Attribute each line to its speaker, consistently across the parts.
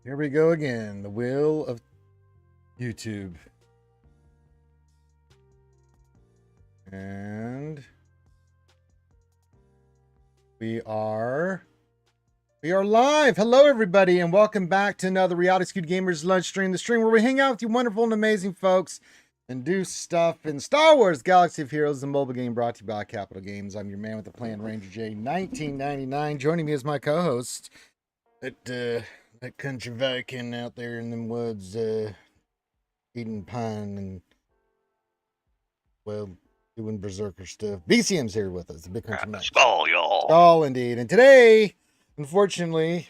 Speaker 1: Here we go again. The wheel of YouTube. And we are live. Hello, everybody, and welcome back to another Reality Skewed Gamers lunch stream. The stream where we hang out with you wonderful and amazing folks and do stuff in Star Wars Galaxy of Heroes, the mobile game brought to you by Capital Games. I'm your man with the plan, Ranger J, 1999. Joining me is my co-host, that country Viking out there in the woods, eating pine and, well, doing berserker stuff. BCM's here with us, the big country man.
Speaker 2: Skull, y'all.
Speaker 1: Skull, indeed. And today, unfortunately,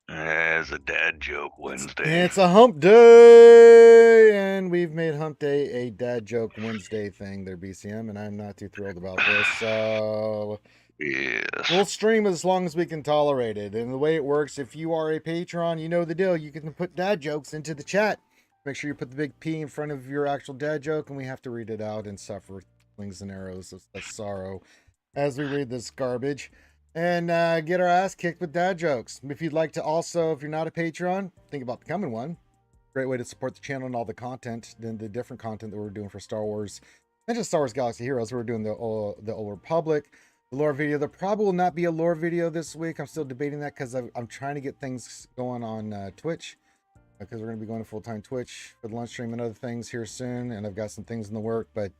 Speaker 2: it's a dad joke Wednesday.
Speaker 1: it's a hump day, and we've made hump day a dad joke Wednesday thing there, BCM, and I'm not too thrilled about this. So
Speaker 2: yes,
Speaker 1: we'll stream as long as we can tolerate it. And the way it works, if you are a patron, you know the deal. You can put dad jokes into the chat. Make sure you put the big P in front of your actual dad joke, and we have to read it out and suffer wings and arrows of sorrow as we read this garbage and get our ass kicked with dad jokes. If you'd like to also, if you're not a patron, think about becoming one. Great way to support the channel and all the content, then the different content that we're doing for Star Wars, not just Star Wars Galaxy Heroes. We're doing the Old Republic, the lore video. There probably will not be a lore video this week. I'm still debating that because I'm trying to get things going on Twitch, because we're going to be going to full-time Twitch for the lunch stream and other things here soon, and I've got some things in the work, but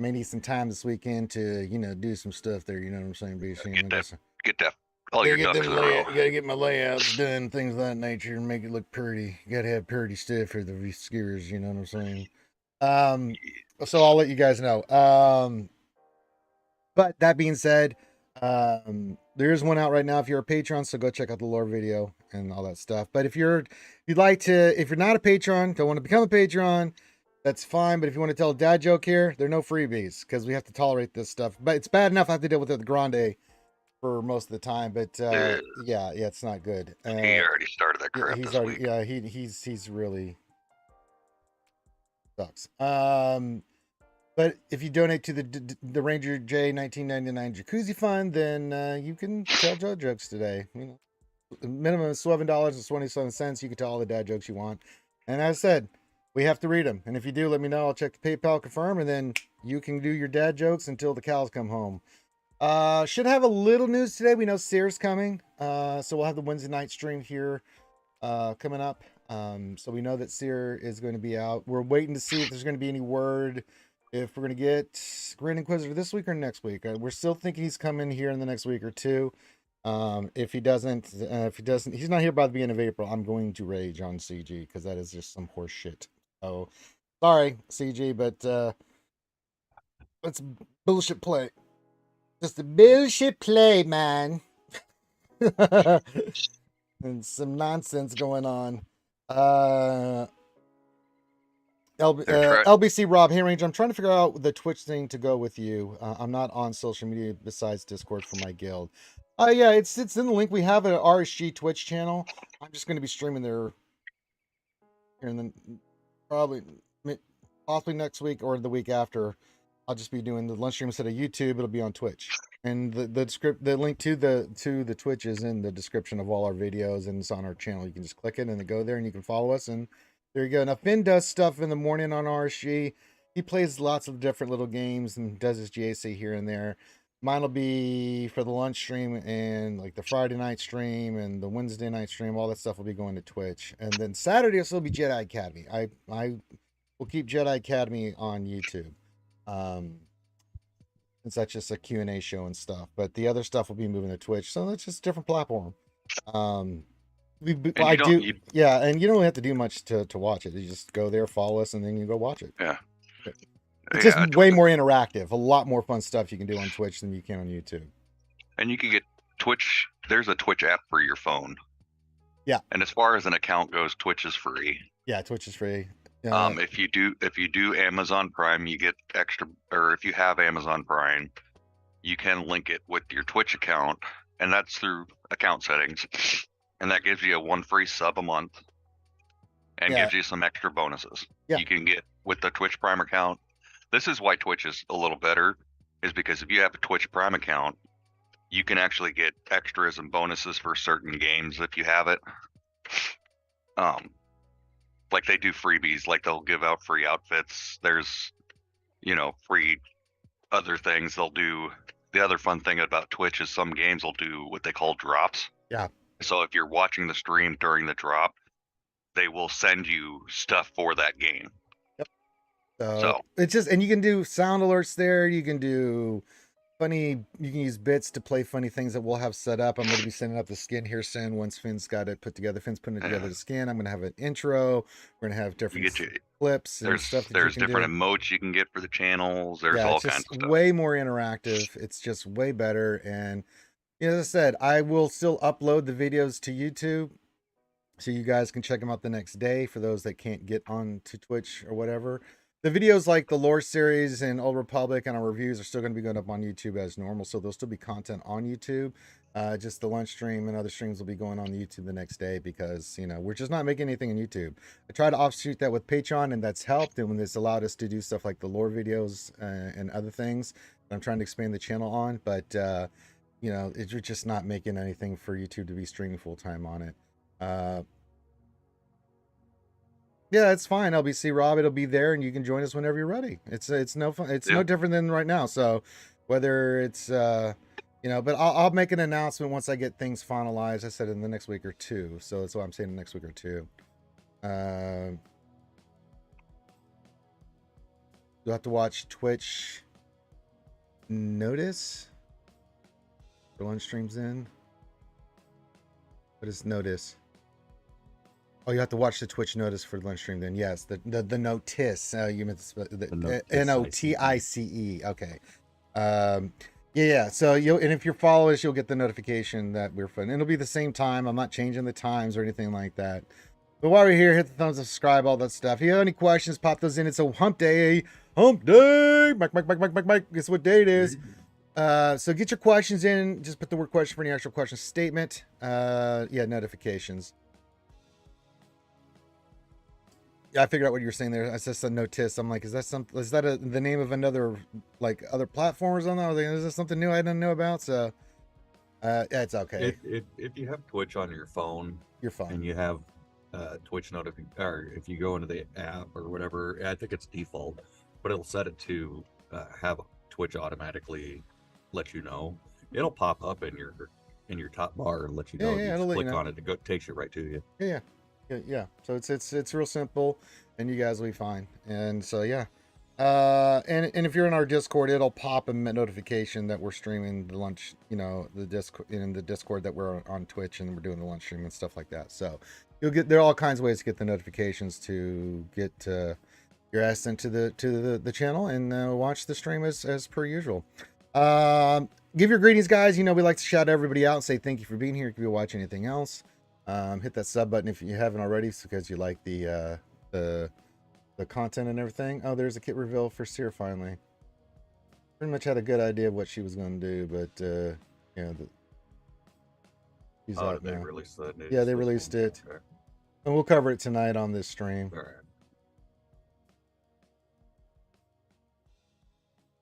Speaker 1: may need some time this weekend to, do some stuff there. You know what I'm saying, BC?
Speaker 2: Get that. All your ducks in a row.
Speaker 1: You gotta get my layouts done, things of that nature, and make it look pretty. You gotta have pretty stuff for the skiers. You know what I'm saying? So I'll let you guys know. But that being said, there is one out right now if you're a patron, so go check out the lore video and all that stuff. But if you're not a patron, don't want to become a patron, that's fine. But if you want to tell a dad joke here, there are no freebies because we have to tolerate this stuff. But it's bad enough I have to deal with it the grande for most of the time. But yeah, it's not good.
Speaker 2: He already started that crap this week.
Speaker 1: Yeah, he's really sucks. But if you donate to the Ranger J 1999 Jacuzzi Fund, then you can tell dad jokes today. The minimum is $7.27. You can tell all the dad jokes you want. And as I said, we have to read them. And if you do, let me know. I'll check the PayPal confirm, and then you can do your dad jokes until the cows come home. Should have a little news today. We know Sear's coming. So we'll have the Wednesday night stream here coming up. So we know that Sear is going to be out. We're waiting to see if there's going to be any word if we're going to get Grand Inquisitor this week or next week. We're still thinking he's coming here in the next week or two. If he doesn't, he's not here by the beginning of April. I'm going to rage on CG because that is just some horse shit. Oh, sorry, CG, but it's bullshit play. Just a bullshit play, man. And some nonsense going on. LBC Rob, hey Ranger, I'm trying to figure out the Twitch thing to go with you. I'm not on social media besides Discord for my guild. Yeah, it's in the link. We have an RSG Twitch channel. I'm just going to be streaming there here and then possibly next week or the week after. I'll just be doing the lunch stream instead of YouTube. It'll be on Twitch, and the link to the Twitch is in the description of all our videos, and it's on our channel. You can just click it and then go there, and you can follow us. And there you go. Now Finn does stuff in the morning on RSG. He plays lots of different little games and does his GAC here and there. Mine will be for the lunch stream and like the Friday night stream and the Wednesday night stream. All that stuff will be going to Twitch, and then Saturday will still be Jedi Academy. I will keep Jedi Academy on YouTube. Since that's just a Q&A show and stuff, but the other stuff will be moving to Twitch, so it's just a different platform. Yeah, and you don't have to do much to watch it. You just go there, follow us, and then you go watch it.
Speaker 2: Yeah,
Speaker 1: it's just way more interactive. A lot more fun stuff you can do on Twitch than you can on YouTube. And
Speaker 2: you can get Twitch. There's a Twitch app for your phone.
Speaker 1: Yeah,
Speaker 2: and as far as an account goes, Twitch is free.
Speaker 1: Yeah, Twitch is free.
Speaker 2: If you do Amazon Prime, you get extra, or if you have Amazon Prime, you can link it with your Twitch account, and that's through account settings, and that gives you a 1 free sub a month, and gives you some extra bonuses. You can get with the Twitch Prime account. This is why Twitch is a little better, is because if you have a Twitch Prime account, you can actually get extras and bonuses for certain games if you have it. like they do freebies, like they'll give out free outfits. There's, you know, free other things they'll do. The other fun thing about Twitch is some games will do what they call drops.
Speaker 1: Yeah.
Speaker 2: So if you're watching the stream during the drop, they will send you stuff for that game.
Speaker 1: So it's just, and you can do sound alerts there. You can do funny, you can use bits to play funny things that we'll have set up. I'm going to be sending up the skin here soon once Finn's got it put together. Finn's putting it together, the skin. I'm going to have an intro. We're going to have different clips and stuff that
Speaker 2: there's
Speaker 1: you can
Speaker 2: different
Speaker 1: do.
Speaker 2: emotes you can get for the channels. There's
Speaker 1: Yeah,
Speaker 2: all
Speaker 1: it's
Speaker 2: kinds
Speaker 1: just
Speaker 2: of stuff.
Speaker 1: way more interactive. It's just way better. And as I said, I will still upload the videos to YouTube so you guys can check them out the next day for those that can't get on to Twitch or whatever. The videos like the lore series and Old Republic and our reviews are still going to be going up on YouTube as normal, so there'll still be content on YouTube. Just the lunch stream and other streams will be going on YouTube the next day because, you know, we're just not making anything on YouTube. I try to offshoot that with Patreon, and that's helped, and when it's allowed us to do stuff like the lore videos and other things that I'm trying to expand the channel on, but, you know, we're just not making anything for YouTube to be streaming full-time on it. Yeah, it's fine. LBC Rob, it'll be there, and you can join us whenever you're ready. It's no fun. It's no different than right now. So whether it's you know, but I'll make an announcement once I get things finalized. I said in the next week or two. So that's why I'm saying the next week or two. You'll have to watch Twitch Notice. The one streams in. What is Notice? Oh, you have to watch the Twitch Notice for the lunch stream then. Yes, the notice. You meant the Notice. Okay. Yeah. So and if you follow us, you'll get the notification that we're fun. It'll be the same time. I'm not changing the times or anything like that. But while we're here, hit the thumbs up, subscribe, all that stuff. If you have any questions, pop those in. It's a hump day. Hump day. Mike. Guess what day it is? So get your questions in. Just put the word question for any actual question statement. Yeah, notifications. Yeah, I figured out what you were saying there. I said a notice. I'm like, is that the name of another, like, other platform or something? I was like, is this something new I didn't know about? So, yeah, it's okay.
Speaker 3: If you have Twitch on your phone,
Speaker 1: you're fine,
Speaker 3: and you have Twitch notification, or if you go into the app or whatever, I think it's default, but it'll set it to have Twitch automatically let you know. It'll pop up in your top bar and let you know.
Speaker 1: Yeah,
Speaker 3: you just click
Speaker 1: you know.
Speaker 3: on it, it takes you right to you.
Speaker 1: Yeah. So it's real simple, and you guys will be fine. And so yeah, and if you're in our Discord, it'll pop a notification that we're streaming the lunch. You know, the Discord that we're on Twitch, and we're doing the lunch stream and stuff like that. So there are all kinds of ways to get the notifications to get your ass into the channel and watch the stream as per usual. Give your greetings, guys. You know, we like to shout everybody out and say thank you for being here. If you watch anything else. Hit that sub button if you haven't already, because you like the content and everything. Oh, there's a kit reveal for Seer finally. Pretty much had a good idea of what she was going to do, but you know, she's out now.
Speaker 3: Release that news?
Speaker 1: Yeah, they released it, and we'll cover it tonight on this stream.
Speaker 3: All right.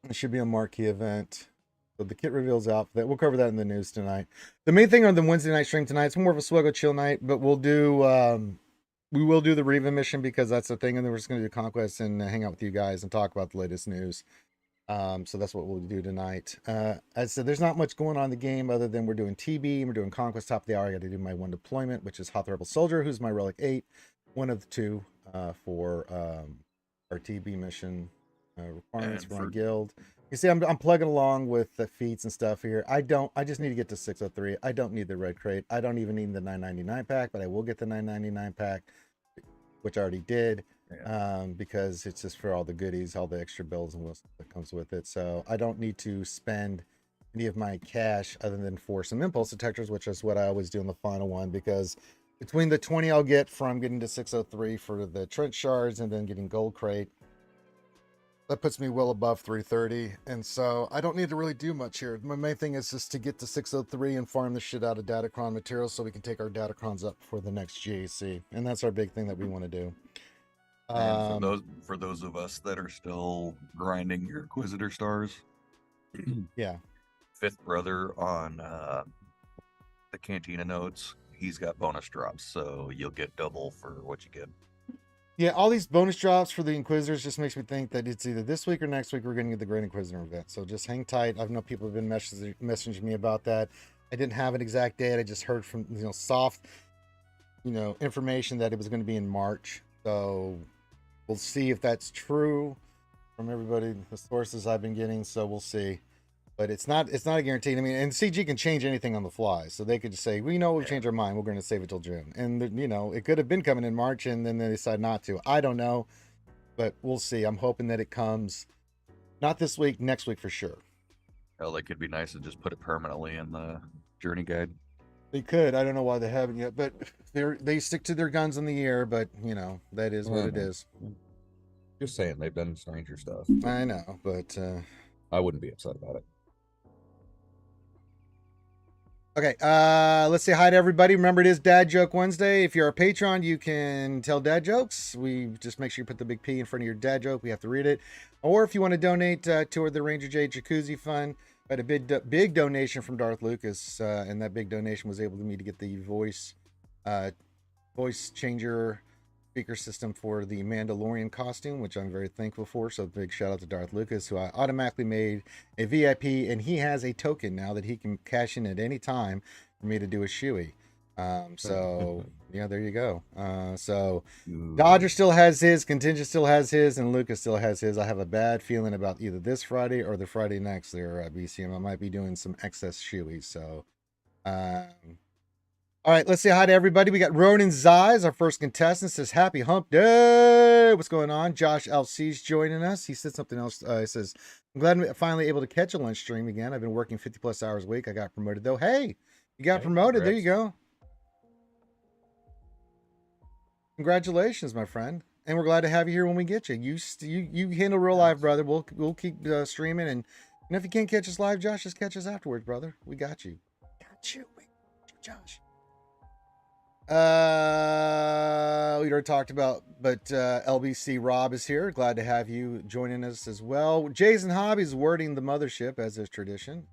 Speaker 1: It should be a marquee event. So the kit reveals out. That we'll cover that in the news tonight. The main thing on the Wednesday night stream tonight, it's more of a SWGOH chill night, but we will do the Riva mission because that's the thing, and then we're just going to do Conquest and hang out with you guys and talk about the latest news. So that's what we'll do tonight. As I said, there's not much going on in the game other than we're doing TB and we're doing Conquest top of the hour. I got to do my one deployment, which is Hoth Rebel Soldier, who's my Relic 8, one of the two for our TB mission requirements for my guild. You see, I'm plugging along with the feats and stuff here. I just need to get to 603. I don't need the red crate. I don't even need the 999 pack, but I will get the 999 pack, which I already did, because it's just for all the goodies, all the extra bills and what that comes with it. So I don't need to spend any of my cash other than for some impulse detectors, which is what I always do in the final one, because between the 20 I'll get from getting to 603 for the trench shards and then getting gold crate, that puts me well above 330, and so I don't need to really do much here. My main thing is just to get to 603 and farm the shit out of Datacron materials so we can take our Datacrons up for the next GAC, and that's our big thing that we want to do.
Speaker 3: And for those of us that are still grinding your Inquisitor stars,
Speaker 1: yeah,
Speaker 3: Fifth Brother on the Cantina notes, he's got bonus drops, so you'll get double for what you get.
Speaker 1: Yeah, all these bonus drops for the Inquisitors just makes me think that it's either this week or next week we're going to get the Great Inquisitor event. So just hang tight. I know people have been messaging me about that. I didn't have an exact date. I just heard from soft, information that it was going to be in March. So we'll see if that's true from everybody, the sources I've been getting. So we'll see. But it's not a guarantee. I mean, and CG can change anything on the fly. So they could just say, we've changed our mind. We're going to save it till June. And, it could have been coming in March and then they decide not to. I don't know. But we'll see. I'm hoping that it comes not this week, next week for sure.
Speaker 3: Oh, they could be nice and just put it permanently in the journey guide.
Speaker 1: They could. I don't know why they haven't yet. But they stick to their guns in the air. But, that is what it is.
Speaker 3: Just saying, they've done stranger stuff.
Speaker 1: I know. But
Speaker 3: I wouldn't be upset about it.
Speaker 1: Okay, let's say hi to everybody. Remember, it is Dad Joke Wednesday. If you're a patron, you can tell dad jokes. We just make sure you put the big P in front of your dad joke. We have to read it. Or if you want to donate toward the Ranger J Jacuzzi Fund, I had a big donation from Darth Lucas, and that big donation was able to me to get the voice changer speaker system for the Mandalorian costume, which I'm very thankful for. So big shout out to Darth Lucas, who I automatically made a VIP, and he has a token now that he can cash in at any time for me to do a shoey. So yeah, there you go. So Dodger still has his, Contingent still has his, and Lucas still has his. I have a bad feeling about either this Friday or the Friday next there at BCM. I might be doing some excess shoeys. So all right, let's say hi to everybody. We got Ronan Zais, our first contestant, says happy hump day. What's going on? Josh LC's joining us. He said something else. He says, I'm glad I'm finally able to catch a lunch stream again. I've been working 50 plus hours a week. I got promoted though. Hey, you got promoted. Congrats. There you go. Congratulations, my friend. And we're glad to have you here when we get you. You handle real live, brother. We'll keep streaming. And if you can't catch us live, Josh, just catch us afterwards, brother. We got you. Got you. Josh. We already talked about, but LBC Rob is here. Glad to have you joining us as well. Jason Hobby's wording the mothership as is tradition.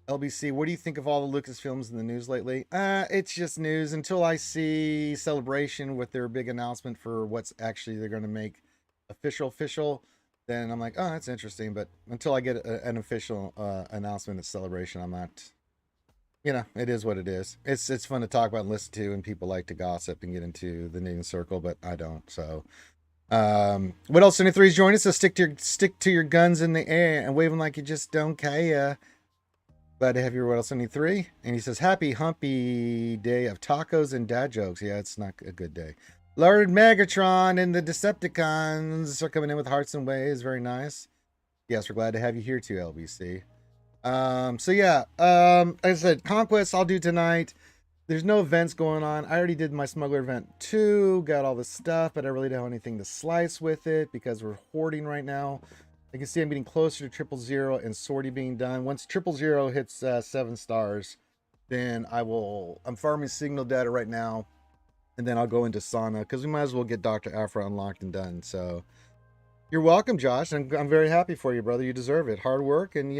Speaker 1: LBC, what do you think of all the Lucasfilms in the news lately? It's just news until I see Celebration with their big announcement for what's actually they're going to make official. Then I'm like, oh, that's interesting. But until I get an official announcement at Celebration, I'm not. It is what it is. It's fun to talk about and listen to, and people like to gossip and get into the knitting circle, but I don't. So, what else? 73's joining us. So stick to your guns in the air and wave them like you just don't care. Glad to have you. What else? 73, and he says, "Happy humpy day of tacos and dad jokes." Yeah, it's not a good day. Lord Megatron and the Decepticons are coming in with hearts and waves. Very nice. Yes, we're glad to have you here too, LBC. So yeah, like I said, Conquest I'll do tonight. There's no events going on. I already did my smuggler event 2, got all the stuff, but I really don't have anything to slice with it because we're hoarding right now. You can see I'm getting closer to 000 and sortie being done. Once 000 hits 7 stars, then I'm farming signal data right now, and then I'll go into Sauna because we might as well get Dr. Afra unlocked and done. So you're welcome, Josh. I'm very happy for you, brother. You deserve it. Hard work. And,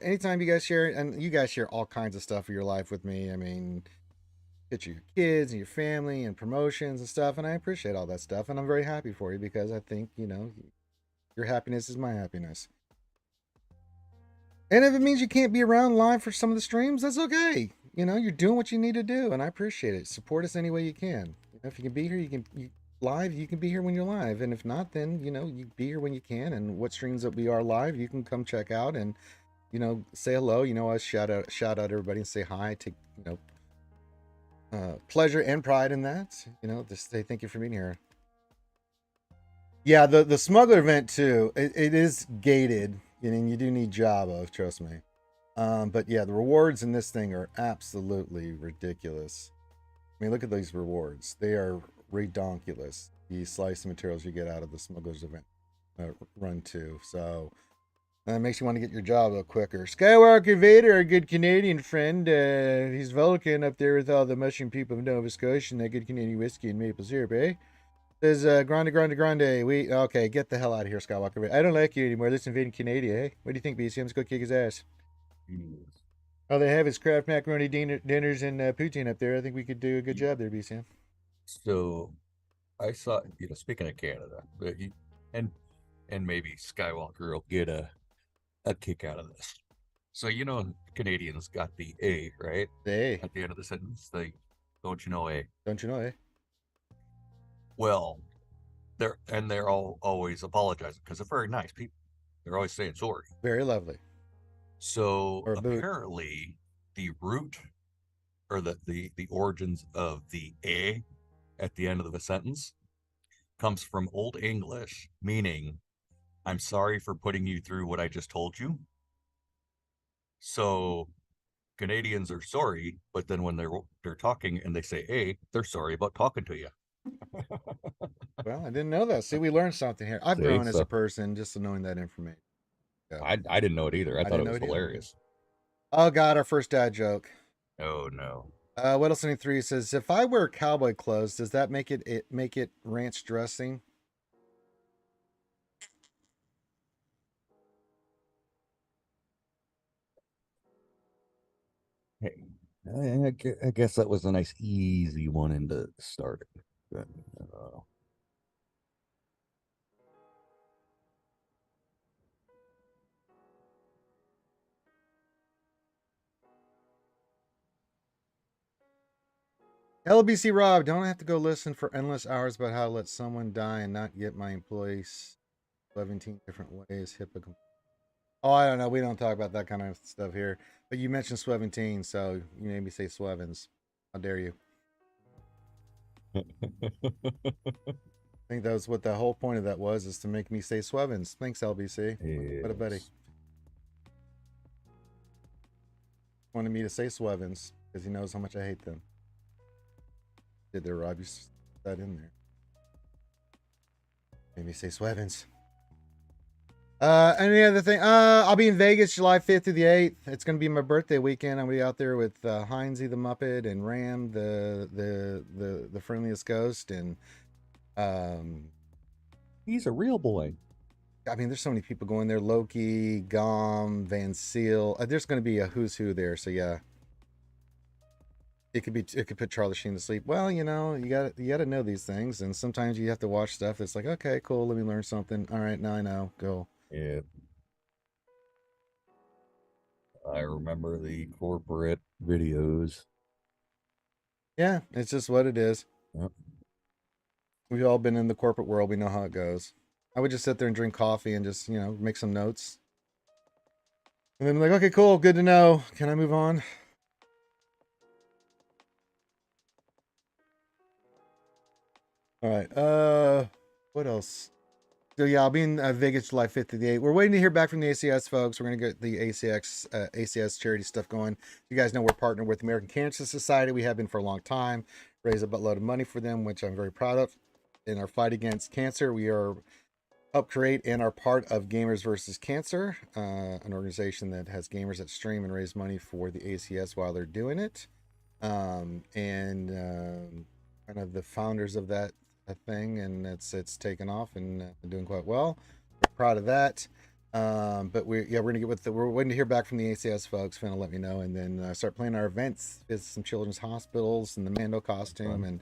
Speaker 1: anytime you guys share, and you guys share all kinds of stuff of your life with me. I mean, get your kids and your family and promotions and stuff. And I appreciate all that stuff. And I'm very happy for you because I think, your happiness is my happiness. And if it means you can't be around live for some of the streams, that's okay. You're doing what you need to do. And I appreciate it. Support us any way you can. If you can be here, you can be here when you're live, and if not, then you be here when you can. And what streams that we are live, you can come check out and say hello. I shout out everybody and say hi. Take pleasure and pride in that. Just say thank you for being here. Yeah, the smuggler event too. It is gated, and you do need Jabba, trust me. But yeah, the rewards in this thing are absolutely ridiculous. I mean, look at these rewards. They are redonkulous. The slice of materials you get out of the smugglers event run 2. So that makes you want to get your job a little quicker. Skywalker Vader, our good Canadian friend, he's Vulcan up there with all the mushroom people of Nova Scotia and that good Canadian whiskey and maple syrup, eh? Says grande. Okay, get the hell out of here, Skywalker Vader. I don't like you anymore. Let's invade Canada, eh? What do you think, BCM? Let's go kick his ass. Oh, they have his Kraft macaroni dinners and poutine up there. I think we could do a good job there, BCM.
Speaker 3: So I saw, speaking of Canada, and and maybe Skywalker will get a kick out of this. So Canadians got the A, right?
Speaker 1: Hey,
Speaker 3: At the end of the sentence, they don't you know A?
Speaker 1: don't you know, eh?
Speaker 3: Well, they're all always apologizing because they're very nice people. They're always saying sorry.
Speaker 1: Very lovely.
Speaker 3: So
Speaker 1: Or a boot.
Speaker 3: apparently, the root or the origins of the A at the end of the sentence comes from Old English, meaning I'm sorry for putting you through what I just told you. So Canadians are sorry, but then when they're talking and they say A, they're sorry about talking to you.
Speaker 1: Well, I didn't know that. See, we learned something here. I've
Speaker 3: See,
Speaker 1: grown as
Speaker 3: so-
Speaker 1: a person just knowing that information. So,
Speaker 3: I didn't know it either. I thought
Speaker 1: didn't
Speaker 3: it was
Speaker 1: know it either.
Speaker 3: hilarious.
Speaker 1: oh God, our first dad joke.
Speaker 3: Oh no.
Speaker 1: Whittleston 3 says, if I wear cowboy clothes, does that make it ranch dressing?
Speaker 3: Hey, I guess that was a nice, easy one into start. But,
Speaker 1: LBC Rob, don't have to go listen for endless hours about how to let someone die and not get my employees 17 different ways. HIPAA. Oh, I don't know. We don't talk about that kind of stuff here. But you mentioned Sweventine, so you made me say Swevens. How dare you? I think that was what the whole point of that was, is to make me say Swevens. Thanks, LBC. What a buddy.
Speaker 3: yes.
Speaker 1: Wanted me to say Swevens because he knows how much I hate them. Did there, Rob? You put that in there. Made me say Swevens. Any other thing? I'll be in Vegas July 5th through the 8th. It's gonna be my birthday weekend. I'll be out there with Heinzie the Muppet and Ram the friendliest ghost, and
Speaker 3: He's a real boy.
Speaker 1: I mean, there's so many people going there. Loki, Gom, Van Seal. There's gonna be a who's who there. So yeah, it could put Charlie Sheen to sleep. Well, you gotta know these things, and sometimes you have to watch stuff that's like, okay, cool, let me learn something. All right, now I know. Go.
Speaker 3: Yeah. I remember the corporate videos.
Speaker 1: Yeah, it's just what it is.
Speaker 3: Yep.
Speaker 1: We've all been in the corporate world. We know how it goes. I would just sit there and drink coffee and just, make some notes. And then be like, okay, cool, good to know. Can I move on? All right. What else? So yeah, I'll be in Vegas July 5th to the 8th. We're waiting to hear back from the ACS folks. We're gonna get the ACS charity stuff going. You guys know we're partnered with American Cancer Society. We have been for a long time. Raise a buttload of money for them, which I'm very proud of. In our fight against cancer, we are help create and are part of Gamers versus Cancer, an organization that has gamers that stream and raise money for the ACS while they're doing it. Kind of the founders of that thing, and it's taken off and doing quite well. We're proud of that. But we're gonna we're waiting to hear back from the ACS folks. Finna let me know, and then start planning our events. Visit some children's hospitals in the Mando costume, and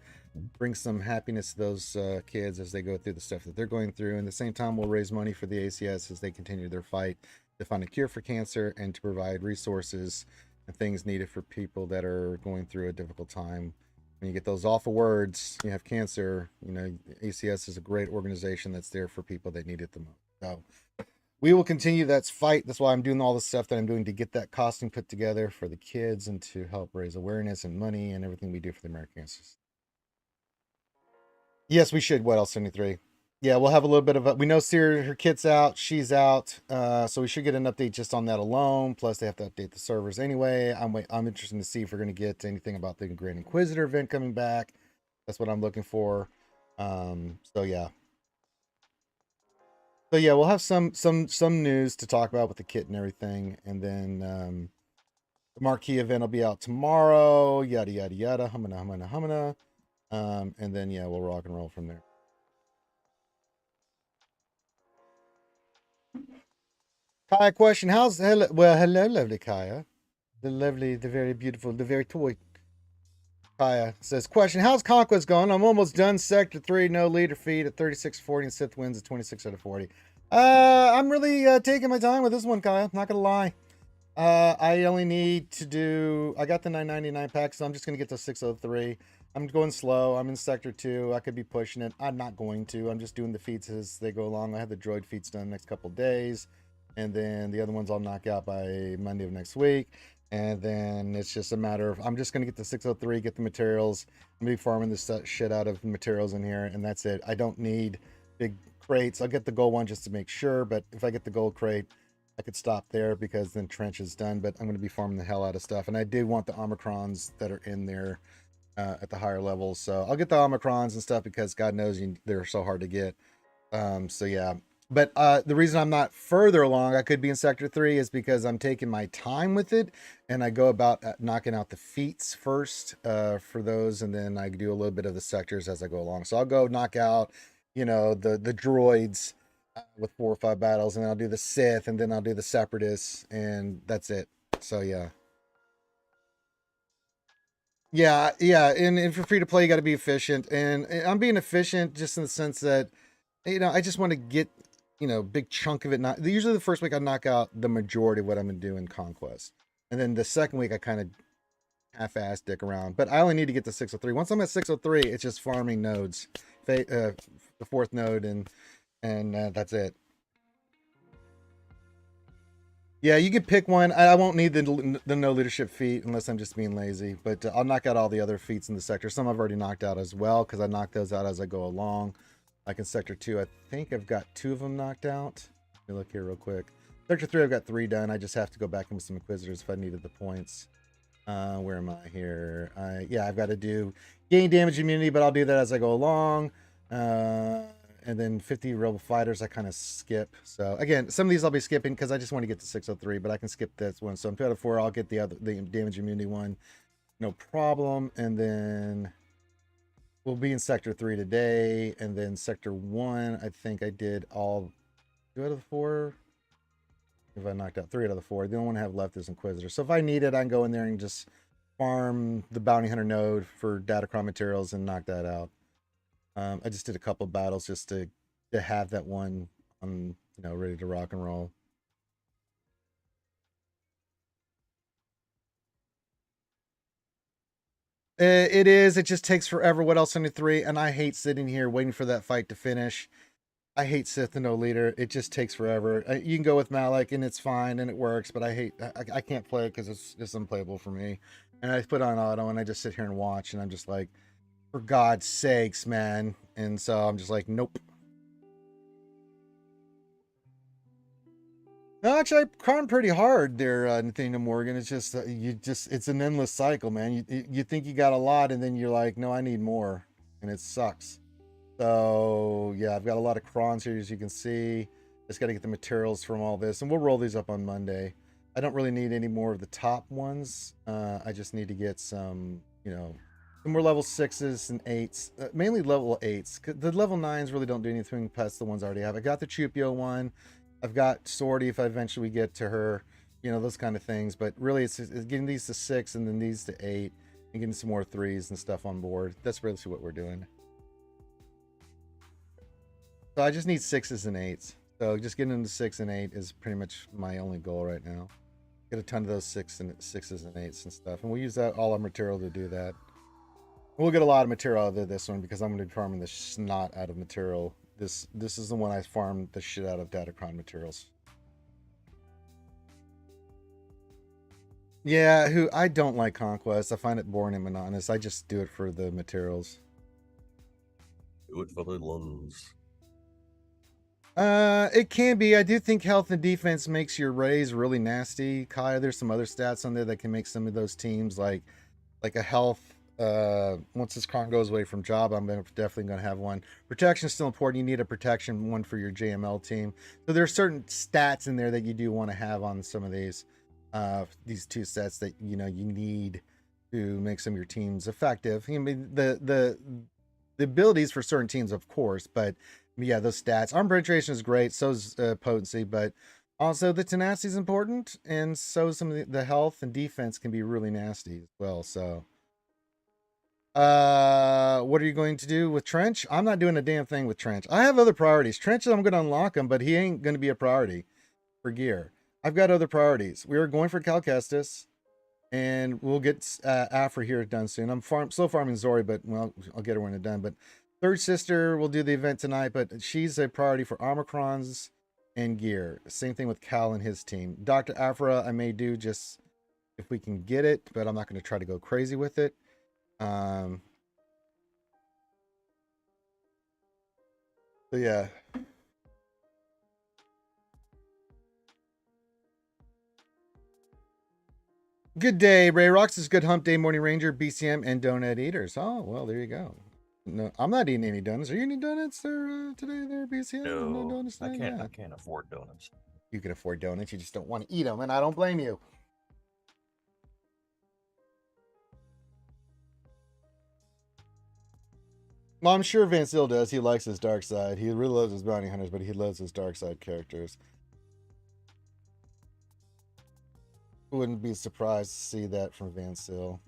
Speaker 1: bring some happiness to those kids as they go through the stuff that they're going through. And at the same time, we'll raise money for the ACS as they continue their fight to find a cure for cancer and to provide resources and things needed for people that are going through a difficult time. When you get those awful words, you have cancer, ACS is a great organization that's there for people that need it the most. So we will continue that fight. That's why I'm doing all the stuff that I'm doing to get that costume put together for the kids and to help raise awareness and money and everything we do for the American Cancer Society. Yes, we should. What else? 73. Yeah, we'll have a little bit of we know Siri, her kit's out, she's out. So we should get an update just on that alone. Plus they have to update the servers anyway. I'm interested to see if we're gonna get anything about the Grand Inquisitor event coming back. That's what I'm looking for. So yeah. So yeah, we'll have some news to talk about with the kit and everything. And then the marquee event will be out tomorrow, yada yada yada, humana. And then yeah, we'll rock and roll from there. Kaya question, hello lovely Kaya. The lovely, the very beautiful, the very toy. Kaya says, question, how's Conquest going? I'm almost done Sector 3, no leader feed at 36-40 and Sith wins at 26 out of 40. I'm really taking my time with this one, Kaya. Not gonna lie. I only need to do, I got the 999 pack, so I'm just gonna get to 603. I'm going slow. I'm in Sector 2. I could be pushing it. I'm not going to. I'm just doing the feats as they go along. I have the droid feats done the next couple days. And then the other ones I'll knock out by Monday of next week. And then it's just a matter of, I'm just going to get the 603, get the materials. I'm going to be farming this shit out of materials in here. And that's it. I don't need big crates. I'll get the gold one just to make sure. But if I get the gold crate, I could stop there because then trench is done. But I'm going to be farming the hell out of stuff. And I do want the Omicrons that are in there. At the higher levels, so I'll get the Omicrons and stuff because God knows they're so hard to get. So yeah, but the reason I'm not further along, I could be in Sector 3, is because I'm taking my time with it, and I go about knocking out the feats first for those, and then I do a little bit of the sectors as I go along. So I'll go knock out, the droids with 4 or 5 battles, and then I'll do the Sith, and then I'll do the Separatists, and that's it. So yeah. Yeah, and for free to play, you got to be efficient, and I'm being efficient just in the sense that, I just want to get, big chunk of it. Not usually the first week I knock out the majority of what I'm gonna do in Conquest, and then the second week I kind of half-ass dick around. But I only need to get to 603. Once I'm at 603, it's just farming nodes, the 4th node, and that's it. Yeah, you can pick one. I won't need the no leadership feat unless I'm just being lazy. But I'll knock out all the other feats in the sector. Some I've already knocked out as well because I knocked those out as I go along. Like in Sector 2, I think I've got 2 of them knocked out. Let me look here real quick. Sector 3, I've got 3 done. I just have to go back in with some Inquisitors if I needed the points. Where am I here? Yeah, I've got to do gain damage immunity, but I'll do that as I go along. And then 50 rebel fighters I kind of skip. So again, some of these I'll be skipping because I just want to get to 603, but I can skip this one. So I'm 2 out of 4. I'll get the damage immunity one, no problem. And then we'll be in Sector 3 today, and then Sector 1. I think I did all 2 out of the 4. If I knocked out 3 out of the 4, the only one I have left is Inquisitor. So if I need it, I can go in there and just farm the bounty hunter node for datacron materials and knock that out. I just did a couple battles just to have that one ready to rock and roll. It is. It just takes forever. What else on the 3? And I hate sitting here waiting for that fight to finish. I hate Sith and no leader. It just takes forever. You can go with Malik and it's fine and it works, but I can't play it because it's just unplayable for me. And I put on auto and I just sit here and watch, and I'm just like, for God's sakes, man. And so I'm just like, nope. No, actually, I crime pretty hard there, Nathaniel Morgan. It's just, it's an endless cycle, man. You think you got a lot, and then you're like, no, I need more. And it sucks. So, yeah, I've got a lot of crons here, as you can see. Just got to get the materials from all this. And we'll roll these up on Monday. I don't really need any more of the top ones. I just need to get some, some more level 6s and 8s, mainly level 8s. The level 9s really don't do anything past the ones I already have. I got the Chupio one. I've got Sortie if I eventually get to her, those kind of things. But really, it's getting these to 6 and then these to 8 and getting some more 3s and stuff on board. That's really what we're doing. So I just need 6s and 8s. So just getting into 6 and 8 is pretty much my only goal right now. Get a ton of those 6s and 8s and stuff. And we'll use all our material to do that. We'll get a lot of material out of this one because I'm going to be farming the snot out of material. This is the one I farmed the shit out of datacron materials. Yeah, I don't like Conquest. I find it boring and monotonous. I just do it for the materials.
Speaker 3: Do it for the lungs.
Speaker 1: It can be. I do think health and defense makes your raise really nasty. Kaya, there's some other stats on there that can make some of those teams like a health. Once this cron goes away from job, I'm definitely going to have one. Protection is still important. You need a protection one for your JML team. So there are certain stats in there that you do want to have on some of these 2 sets that you need to make some of your teams effective. I mean, the abilities for certain teams, of course, but yeah, those stats. Arm penetration is great. So is potency, but Also, the tenacity is important, and so some of the health and defense can be really nasty as well. So, what are you going to do with Trench? I'm not doing a damn thing with Trench. I have other priorities. Trench, I'm going to unlock him, but he ain't going to be a priority for gear. I've got other priorities. We are going for Cal Kestis, and we'll get Afra here done soon. I'm slow farming Zori, but well, I'll get her when it's done. But Third Sister will do the event tonight, but she's a priority for Omicrons and gear. Same thing with Cal and his team. Dr. Afra, I may do just if we can get it, but I'm not going to try to go crazy with it. So yeah. Good day, Ray Rocks. Is good hump day, Morning Ranger, BCM, and donut eaters. Oh, well, there you go. No, I'm not eating any donuts. Are you eating donuts there today, there, BCM? No donuts today?
Speaker 3: I can't afford donuts.
Speaker 1: You can afford donuts. You just don't want to eat them, and I don't blame you. Well, I'm sure Van Zyl does. He likes his dark side. He really loves his bounty hunters, but he loves his dark side characters. Wouldn't be surprised to see that from Van Zyl.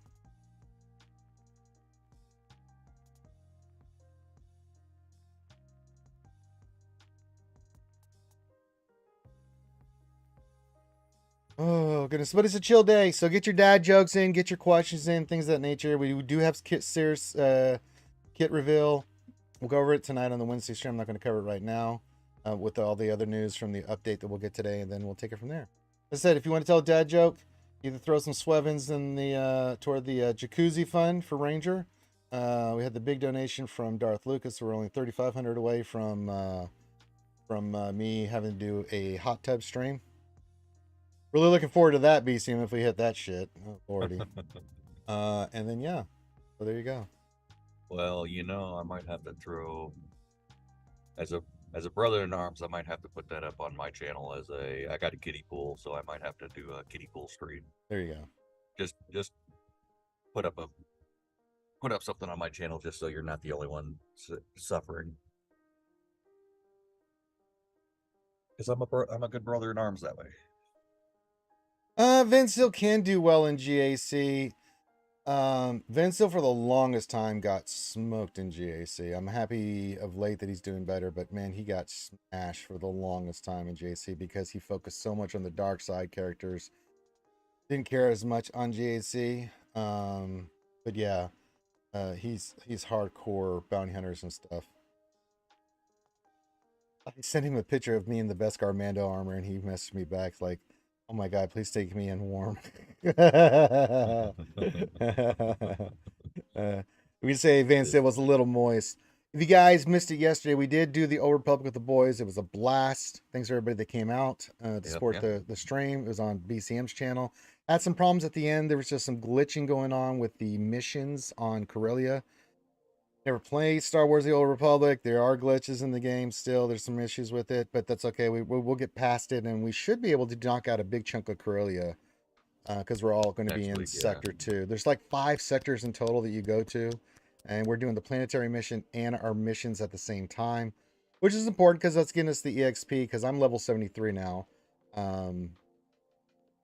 Speaker 1: Oh goodness, but it's a chill day, so get your dad jokes in, get your questions in, things of that nature. We do have kit reveal. We'll go over it tonight on the Wednesday stream. I'm not going to cover it right now with all the other news from the update that we'll get today, and then we'll take it from there. As I said, if you want to tell a dad joke, either throw some Swevens in the toward the jacuzzi fund for Ranger. We had the big donation from Darth Lucas, so we're only 3,500 away from me having to do a hot tub stream. Really looking forward to that, BCM, if we hit that shit. Oh, Lordy. And then, yeah. So there you go.
Speaker 3: Well, I might have to throw, as a brother-in-arms, I might have to put that up on my channel I got a kiddie pool, so I might have to do a kiddie pool stream.
Speaker 1: There you go.
Speaker 3: Just put up something on my channel just so you're not the only one suffering. Because I'm a good brother-in-arms that way.
Speaker 1: Van Zyl can do well in GAC. Van Zyl for the longest time got smoked in GAC. I'm happy of late that he's doing better, but man, he got smashed for the longest time in GAC because he focused so much on the dark side characters. Didn't care as much on GAC. But yeah, he's hardcore bounty hunters and stuff. I sent him a picture of me in the BESKAR MANDO armor, and he messaged me back like, "Oh my god, please take me in warm." We say Van Zyl was a little moist. If you guys missed it yesterday, we did do the Old Republic with the boys. It was a blast. Thanks to everybody that came out to support the stream. It was on BCM's channel. Had some problems at the end. There was just some glitching going on with the missions on Corellia. Never played Star Wars: The Old Republic. There are glitches in the game still. There's some issues with it, but that's okay. We'll get past it, and we should be able to knock out a big chunk of Corellia because we're all going to be in Sector 2. There's like 5 sectors in total that you go to, and we're doing the planetary mission and our missions at the same time, which is important because that's getting us the EXP because I'm level 73 now.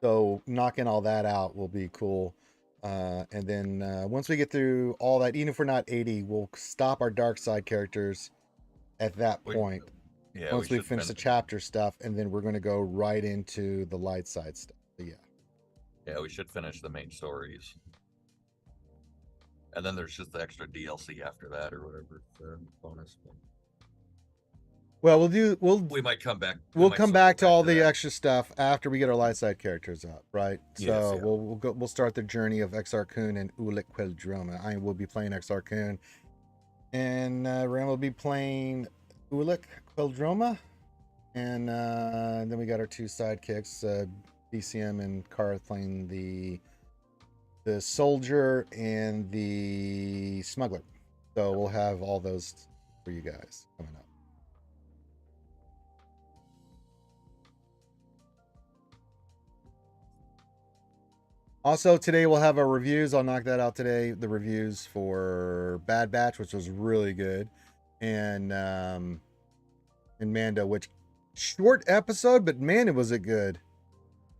Speaker 1: So knocking all that out will be cool. And then once we get through all that, even if we're not 80, we'll stop our dark side characters at that point. Once we finish the chapter stuff, and then we're going to go right into the light side stuff. But
Speaker 3: yeah, we should finish the main stories, and then there's just the extra DLC after that or whatever bonus.
Speaker 1: Well, we
Speaker 3: might come back.
Speaker 1: We'll come back to all the extra stuff after we get our light side characters up, right? So
Speaker 3: yes, yeah.
Speaker 1: we'll start the journey of XR Kun and Ulik Queldroma. I will be playing XR Kun, and Ram will be playing Ulik Queldroma, and then we got our 2 sidekicks, BCM and Karth playing the soldier and the smuggler. So we'll have all those for you guys coming up. Also, today we'll have our reviews. I'll knock that out today. The reviews for Bad Batch, which was really good, and Mando, which Short episode, but man, it was it good.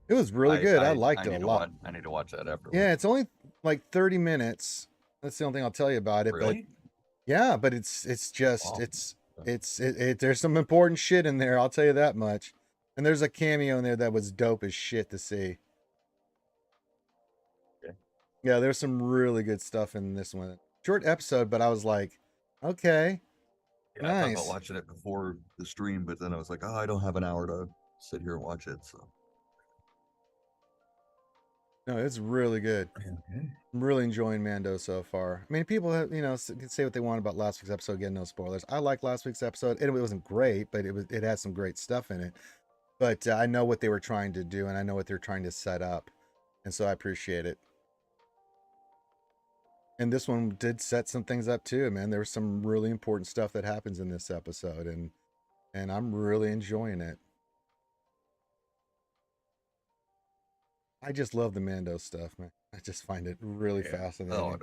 Speaker 1: It was really good. I liked it a lot.
Speaker 3: I need to watch that after.
Speaker 1: Yeah, it's only like 30 minutes. That's the only thing I'll tell you about it.
Speaker 3: Really?
Speaker 1: But yeah, but it's just
Speaker 3: Wow.
Speaker 1: there's some important shit in there. I'll tell you that much. And there's a cameo in there that was dope as shit to see.
Speaker 3: Okay.
Speaker 1: Yeah, there's some really good stuff in this one. Short episode, but I was like, okay,
Speaker 3: Yeah, I thought
Speaker 1: nice.
Speaker 3: about watching it before the stream, but then I was like, oh, I don't have an hour to sit here and watch it. So
Speaker 1: No, it's really good.
Speaker 3: okay.
Speaker 1: I'm really enjoying Mando so far. I mean, people have, can say what they want about last week's episode. Again, no spoilers. I like last week's episode. It wasn't great, but it had some great stuff in it. But I know what they were trying to do, and I know what they're trying to set up, and so I appreciate it. And this one did set some things up too, man. There was some really important stuff that happens in this episode, and I'm really enjoying it. I just love the Mando stuff, man. I just find it really fascinating.
Speaker 3: Oh,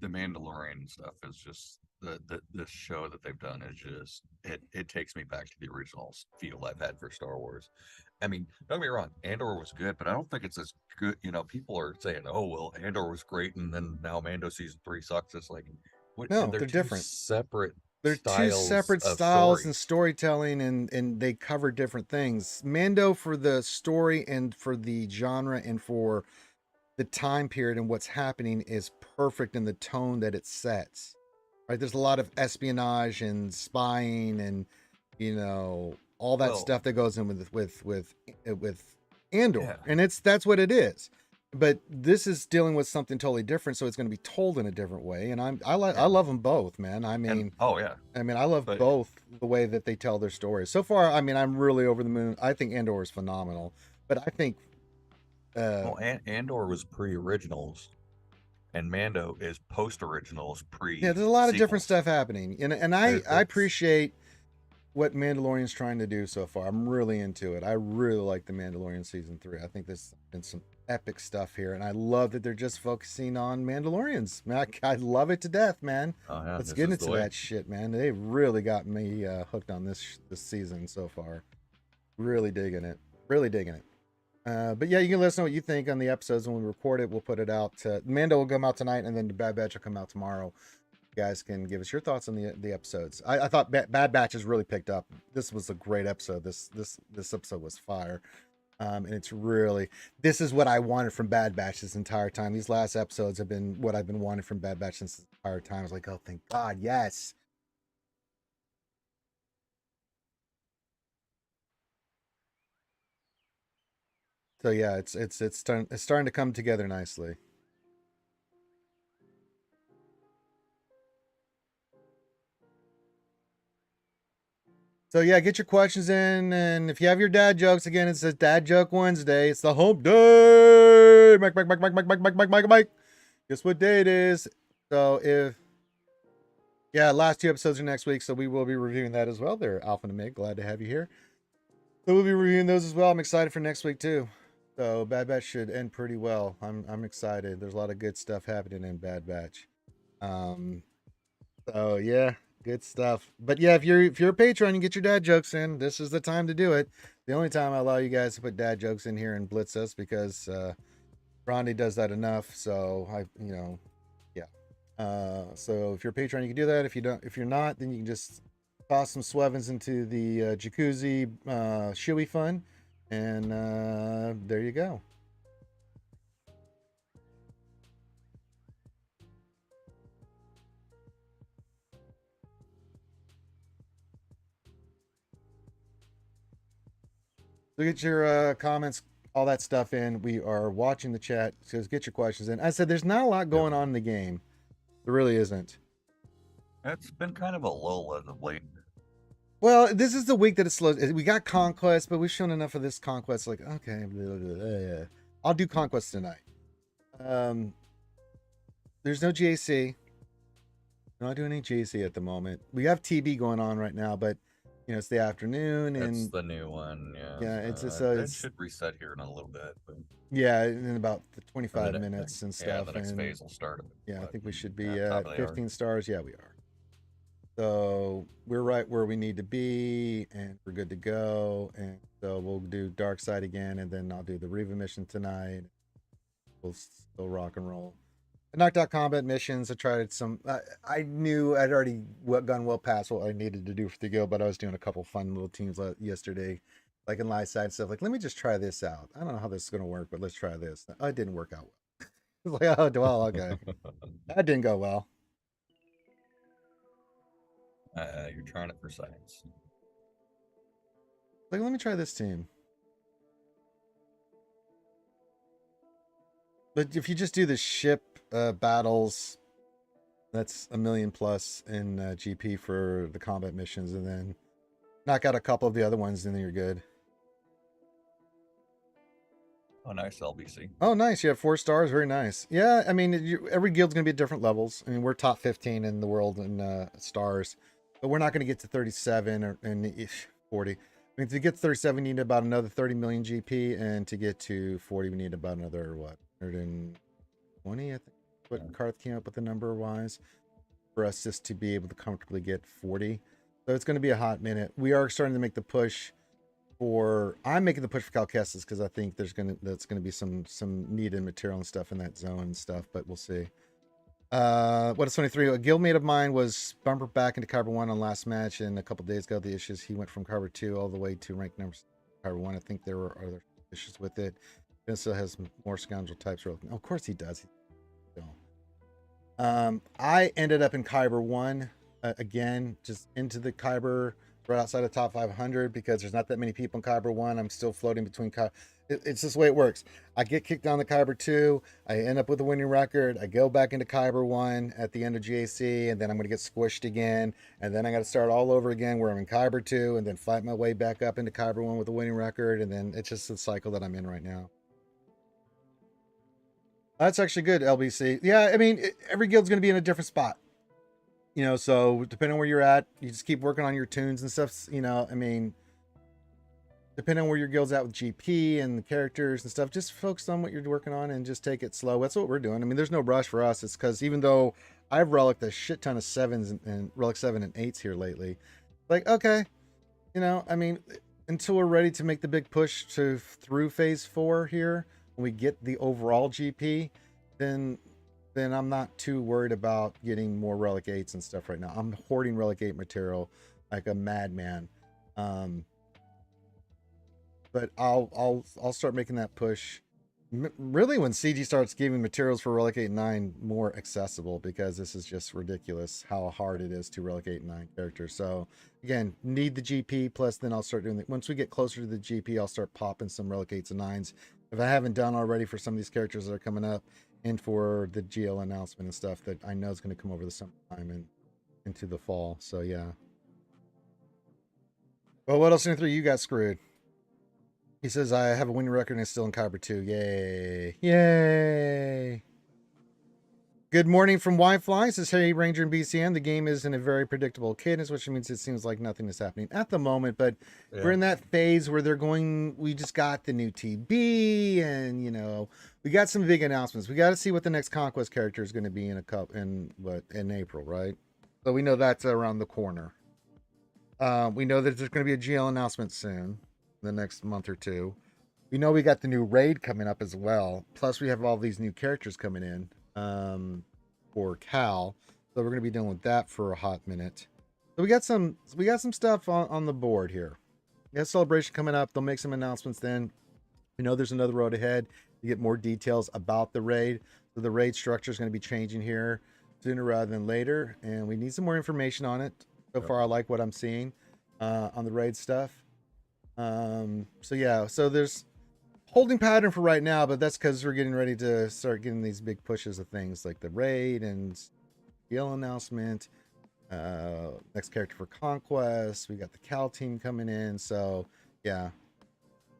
Speaker 3: the Mandalorian stuff is just the show that they've done is just it takes me back to the original feel I've had for Star Wars. I mean, don't get me wrong, Andor was good, but I don't think it's as good. You know, people are saying, "Oh, well, Andor was great," and then now Mando season 3 sucks. It's like,
Speaker 1: No,
Speaker 3: they're
Speaker 1: they're
Speaker 3: two
Speaker 1: different.
Speaker 3: separate.
Speaker 1: They're two separate styles and storytelling, and they cover different things. Mando for the story and for the genre and for the time period and what's happening is perfect in the tone that it sets. Right? There's a lot of espionage and spying and all that stuff that goes in with Andor,
Speaker 3: Yeah.
Speaker 1: and that's what it is. But this is dealing with something totally different, so it's going to be told in a different way. And I love them both, man. I mean, I love both the way that they tell their stories. So far, I mean, I'm really over the moon. I think Andor is phenomenal, but I think
Speaker 3: Andor was pre-originals, and Mando is post-originals.
Speaker 1: Yeah, there's a lot of different stuff happening, and I appreciate what Mandalorian's trying to do so far. I'm really into it. I really like the Mandalorian season 3. I think there's been some epic stuff here, and I love that they're just focusing on Mandalorians. Man, I love it to death, man. Let's get into that shit, man. They really got me hooked on this season so far. Really digging it. Really digging it. But yeah, you can let us know what you think on the episodes when we record it. We'll put it out. Mando will come out tonight, and then the Bad Batch will come out tomorrow. You guys can give us your thoughts on the episodes. I thought Bad Batch has really picked up. This was a great episode. This episode was fire. And it's really, this is what I wanted from Bad Batch this entire time. These last episodes have been what I've been wanting from Bad Batch since the entire time. I was like, oh, thank God, yes. So yeah, it's starting to come together nicely. So yeah, get your questions in, and if you have your dad jokes, again, it says Dad Joke Wednesday. It's the hump day. Mike. Guess what day it is? So last 2 episodes are next week, so we will be reviewing that as well. They're Alpha and Mig. Glad to have you here. So we'll be reviewing those as well. I'm excited for next week too. So Bad Batch should end pretty well. I'm excited. There's a lot of good stuff happening in Bad Batch. So yeah, good stuff. But yeah, if you're a patron, you get your dad jokes in. This is the time to do it. The only time I allow you guys to put dad jokes in here and blitz us because Rondi does that enough. So so if you're a patron, you can do that. If you're not, then you can just toss some swevens into the jacuzzi shoey fun, and there you go. So get your comments, all that stuff in. We are watching the chat, so get your questions in. I said there's not a lot going on in the game. There really isn't.
Speaker 3: It's been kind of a lull as of late.
Speaker 1: Well, this is the week that it's slow. We got Conquest, but we've shown enough of this Conquest. Like, okay, I'll do Conquest tonight. There's no GAC. We're not doing any GAC at the moment. We have TB going on right now, but it's the afternoon, and
Speaker 3: it's the new one.
Speaker 1: Yeah, it
Speaker 3: should reset here in a little bit. But
Speaker 1: yeah, in about 25 minutes and stuff.
Speaker 3: Yeah, the next phase will start.
Speaker 1: Yeah, I think we should be at 15 stars. Yeah, we are. So we're right where we need to be, and we're good to go. And so we'll do Dark Side again, and then I'll do the Reva mission tonight. We'll still rock and roll. I knocked out combat missions. I tried some. I knew I'd already gone well past what I needed to do for the guild, but I was doing a couple fun little teams yesterday, like in live side stuff. Like, let me just try this out. I don't know how this is going to work, but let's try this. It didn't work out well. It was like, oh, well, okay. That didn't go well.
Speaker 3: You're trying it for science.
Speaker 1: Like, let me try this team. But if you just do the ship battles, that's $1 million plus in GP for the combat missions, and then knock out a couple of the other ones, and then you're good.
Speaker 3: Oh, nice LBC.
Speaker 1: Oh, nice. You have 4 stars. Very nice. Yeah, I mean, every guild's going to be at different levels. I mean, we're top 15 in the world in stars, but we're not going to get to 37 or 40. I mean, to get to 37, you need about another 30 million GP, and to get to 40, we need about another, what, 120, I think, what Karth came up with the number-wise, for us just to be able to comfortably get 40. So it's going to be a hot minute. We are starting to make the push I'm making the push for Calcestis because I think that's gonna be some needed material and stuff in that zone and stuff, but we'll see. What is 23? A guildmate of mine was bumper back into Kyber 1 on last match, and a couple days ago the issues, he went from Kyber 2 all the way to rank number Kyber 1. I think there were other issues with it. It still has more scoundrel types. Of course he does. I ended up in Kyber 1 again, just into the Kyber, right outside of top 500, because there's not that many people in Kyber 1. I'm still floating between it's just the way it works. I get kicked down to Kyber 2, I end up with a winning record, I go back into Kyber 1 at the end of GAC, and then I'm going to get squished again, and then I got to start all over again where I'm in Kyber 2, and then fight my way back up into Kyber 1 with a winning record, and then it's just the cycle that I'm in right now. That's actually good, LBC. Yeah, I mean, every guild's going to be in a different spot. You know, so depending on where you're at, you just keep working on your tunes and stuff. You know, I mean, depending on where your guild's at with GP and the characters and stuff, just focus on what you're working on and just take it slow. That's what we're doing. I mean, there's no rush for us. It's because even though I've relicked a shit ton of 7s and relic 7 and 8s here lately, like, okay, you know, I mean, until we're ready to make the big push through phase 4 here, when we get the overall GP, then I'm not too worried about getting more relic 8s and stuff right now. I'm hoarding relic 8 material like a madman. But I'll start making that push really when CG starts giving materials for relic 8 and 9 more accessible, because this is just ridiculous how hard it is to relic 8 and 9 characters. So again, need the GP, plus then I'll start doing it. Once we get closer to the GP, I'll start popping some relic 8s and 9s if I haven't done already for some of these characters that are coming up, and for the GL announcement and stuff that I know is going to come over the summertime and into the fall. So yeah. Well, what else in 3 you got screwed? He says, I have a winning record and it's still in Kyber 2. Yay. Yay. Good morning from Wi-Fi. Says, hey, Ranger and BCN. The game is in a very predictable cadence, which means it seems like nothing is happening at the moment. But yeah, we're in that phase where we just got the new TB, and, you know, we got some big announcements. We got to see what the next Conquest character is going to be in April, right? So we know that's around the corner. We know that there's going to be a GL announcement soon, the next month or two. We know we got the new raid coming up as well. Plus, we have all these new characters coming in for Cal, so we're going to be dealing with that for a hot minute. So we got some stuff on the board here. We got Celebration coming up. They'll make some announcements then. We know there's another road ahead to get more details about the raid. So the raid structure is going to be changing here sooner rather than later, and we need some more information on it. So far, I like what I'm seeing on the raid stuff. So yeah, so there's holding pattern for right now, but that's because we're getting ready to start getting these big pushes of things like the raid and GL announcement, next character for Conquest. We got the Cal team coming in. So yeah,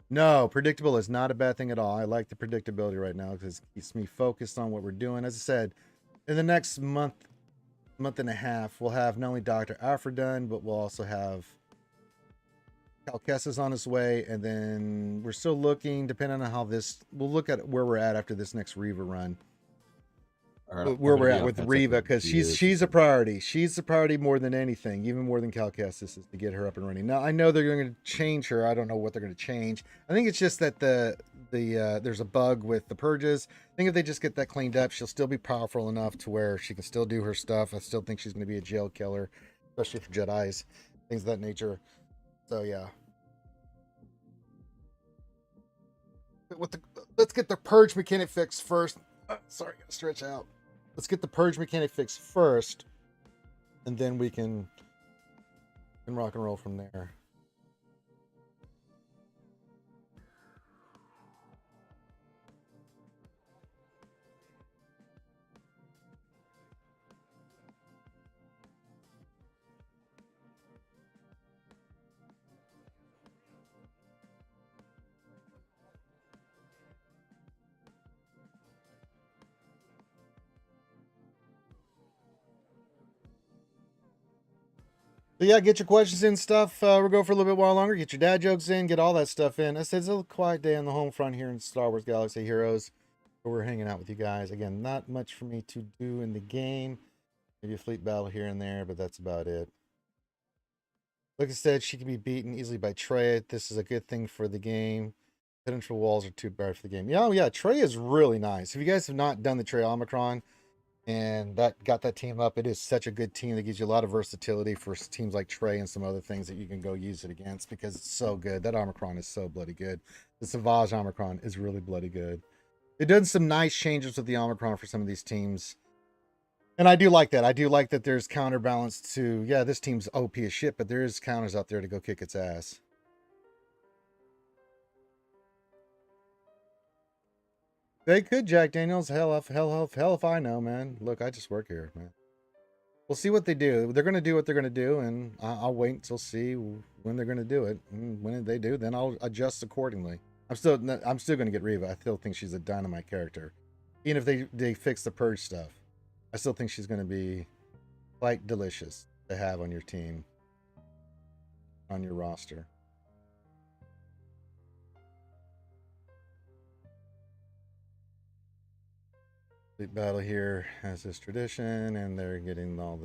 Speaker 1: no, predictable is not a bad thing at all. I like the predictability right now because it keeps me focused on what we're doing. As I said, in the next month and a half, we'll have not only Dr. Alfred done, but we'll also have Calcus is on his way, and then we're still looking, depending on how we'll look at where we're at after this next Reva run. where we're
Speaker 3: gonna be
Speaker 1: at
Speaker 3: on
Speaker 1: with
Speaker 3: headset
Speaker 1: Reva,
Speaker 3: when
Speaker 1: because
Speaker 3: she is.
Speaker 1: she's a priority. She's the priority more than anything, even more than Calcast is to get her up and running. Now I know they're going to change her. I don't know what they're going to change. I think it's just that there's a bug with the purges. I think if they just get that cleaned up, she'll still be powerful enough to where she can still do her stuff. I still think she's going to be a jail killer, especially for Jedis, things of that nature. So yeah. Let's get the purge mechanic fixed first. Sorry, gotta stretch out. Let's get the purge mechanic fixed first, and then we can rock and roll from there. So yeah, get your questions in stuff. We'll go for a little bit while longer. Get your dad jokes in. Get all that stuff in. I said it's a little quiet day on the home front here in Star Wars Galaxy Heroes, where we're hanging out with you guys. Again, not much for me to do in the game. Maybe a fleet battle here and there, but that's about it. Like I said, she can be beaten easily by Trey. This is a good thing for the game. Potential walls are too bad for the game. Yeah, oh yeah, Trey is really nice. If you guys have not done the Trey Omicron and got that team up, it is such a good team that gives you a lot of versatility for teams like Trey and some other things that you can go use it against because it's so good. That Omicron is so bloody good. The Savage Omicron is really bloody good. They've done some nice changes with the Omicron for some of these teams. And I do like that. I do like that there's counterbalance to, yeah, this team's OP as shit, but there is counters out there to go kick its ass. They could, Jack Daniels. Hell if I know, man. Look, I just work here, man. We'll see what they do. They're going to do what they're going to do, and I'll wait until see when they're going to do it. And when they do, then I'll adjust accordingly. I'm still going to get Reva. I still think she's a dynamite character. Even if they fix the purge stuff, I still think she's going to be quite delicious to have on your team, on your roster. Fleet battle here has this tradition, and they're getting all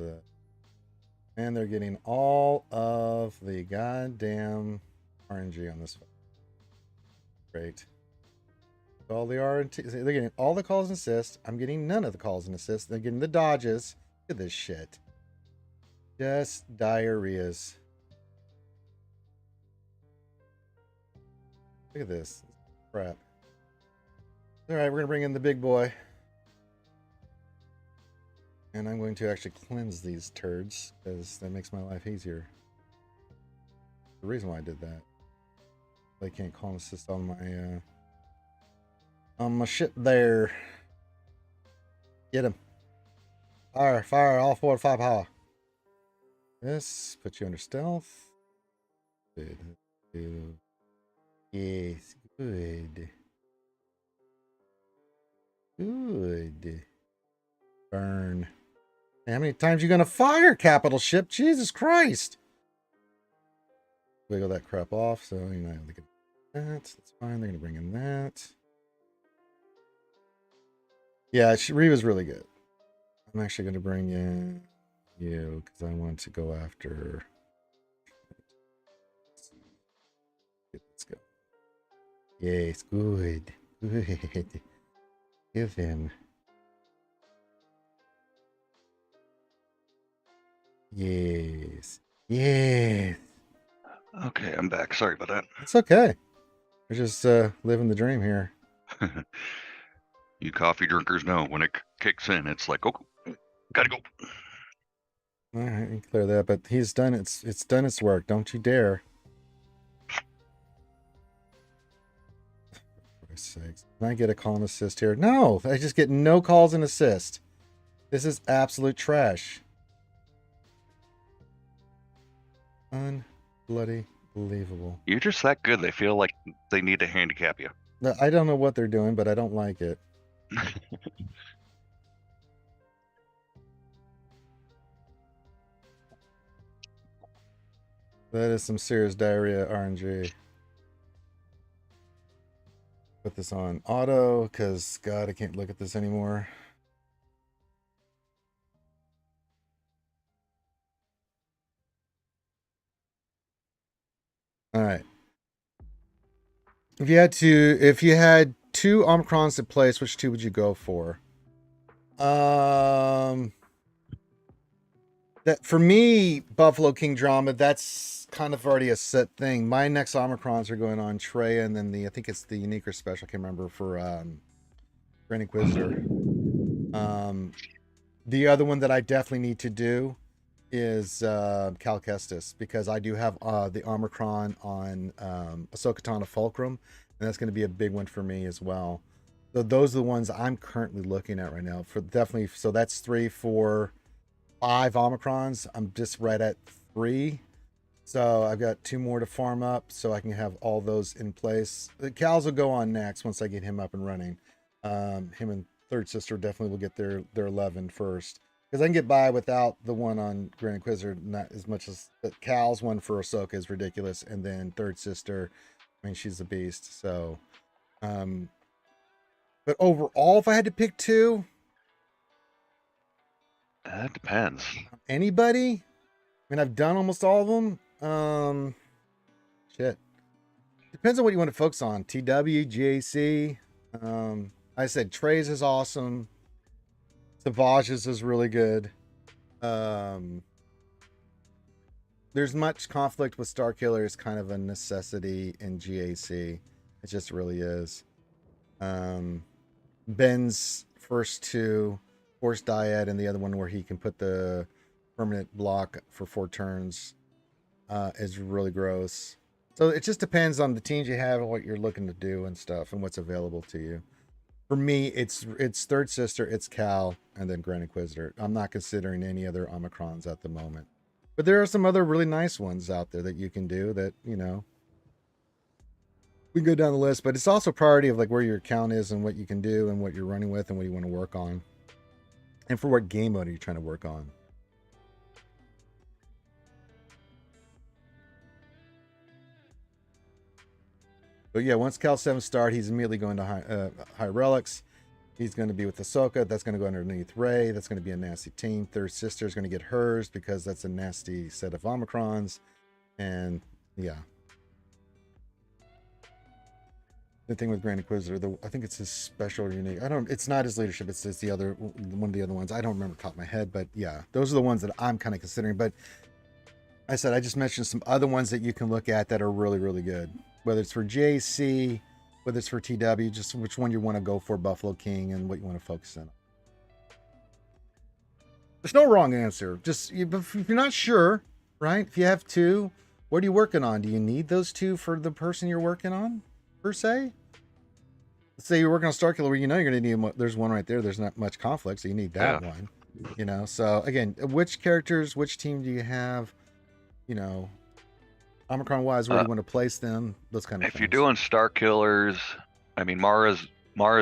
Speaker 1: of the goddamn RNG on this. Great. All the RNG, they're getting all the calls and assists. I'm getting none of the calls and assists. They're getting the dodges. Look at this shit. Just diarrheas. Look at this. Crap. All right, we're going to bring in the big boy. And I'm going to actually cleanse these turds because that makes my life easier. The reason why I did that. They can't call and assist on my ship there. Get him. Fire, all 4 to 5 power. This puts you under stealth. Good. Yes, good. Good. Burn. How many times you gonna fire, capital ship? Jesus Christ! Wiggle that crap off, so you're not able to get that. That's fine. They're gonna bring in that. Yeah, Reva's really good. I'm actually gonna bring in you because I want to go after. Let's go. Yes, good. Good. Give him. Yes. Yes.
Speaker 2: Okay, I'm back. Sorry about that.
Speaker 1: It's okay. We're just living the dream here.
Speaker 2: You coffee drinkers know when it kicks in, it's like, oh, gotta go.
Speaker 1: All right, you can clear that, but he's done it's done its work. Don't you dare. For Christ's sakes. Can I get a call and assist here? No, I just get no calls and assist. This is absolute trash. Unbloody believable.
Speaker 2: You're just that good. They feel like they need to handicap you.
Speaker 1: I don't know what they're doing, but I don't like it. That is some serious diarrhea RNG. Put this on auto because God, I can't look at this anymore. All right. If you had 2 Omicrons to place, which 2 would you go for? That for me, Buffalo King drama, that's kind of already a set thing. My next Omicrons are going on Trey, and then I think it's the unique or special, I can't remember, for Grand Inquisitor. The other one that I definitely need to do is Cal Kestis, because I do have the Omicron on Ahsoka Tano Fulcrum, and that's going to be a big one for me as well. So those are the ones I'm currently looking at right now. For definitely, so that's 3, 4, 5 Omicrons. I'm just right at 3. So I've got 2 more to farm up so I can have all those in place. The Cals will go on next once I get him up and running. Him and Third Sister definitely will get their 11 first. Because I can get by without the one on Grand Inquisitor, not as much as the Cal's one for Ahsoka is ridiculous. And then Third Sister, I mean, she's a beast. So, but overall, if I had to pick 2,
Speaker 2: That depends.
Speaker 1: anybody? I mean, I've done almost all of them. Shit. Depends on what you want to focus on. TW, GAC. I said Trey's is awesome. SWGOH is really good. There's much conflict with Starkiller. It's kind of a necessity in GAC. It just really is. Ben's first 2, Force Dyad, and the other one where he can put the permanent block for 4 turns is really gross. So it just depends on the teams you have and what you're looking to do and stuff and what's available to you. For me, it's Third Sister, it's Cal, and then Grand Inquisitor. I'm not considering any other Omicrons at the moment. But there are some other really nice ones out there that you can do that, you know, we can go down the list, but it's also priority of like where your account is and what you can do and what you're running with and what you want to work on. And for what game mode are you trying to work on? But yeah, once Cal 7 start, he's immediately going to high relics. He's going to be with Ahsoka. That's going to go underneath Rey. That's going to be a nasty team. Third Sister is going to get hers because that's a nasty set of Omicrons. And yeah. The thing with Grand Inquisitor, I think it's his special or unique. It's not his leadership. It's the other one of the other ones. I don't remember off the top of my head, but yeah, those are the ones that I'm kind of considering. But I said, I just mentioned some other ones that you can look at that are really, really good. Whether it's for JC, whether it's for TW, just which one you want to go for, Buffalo King, and what you want to focus on. There's no wrong answer. Just if you're not sure, right? If you have 2, what are you working on? Do you need those 2 for the person you're working on, per se? Let's say you're working on Starkiller, where you know you're going to need. There's one right there. There's not much conflict, so you need that one. You know. So again, which characters, which team do you have? You know. Omicron wise, where do you want to place them? Those kind of things.
Speaker 2: If you're doing Star Killers, I mean Mara's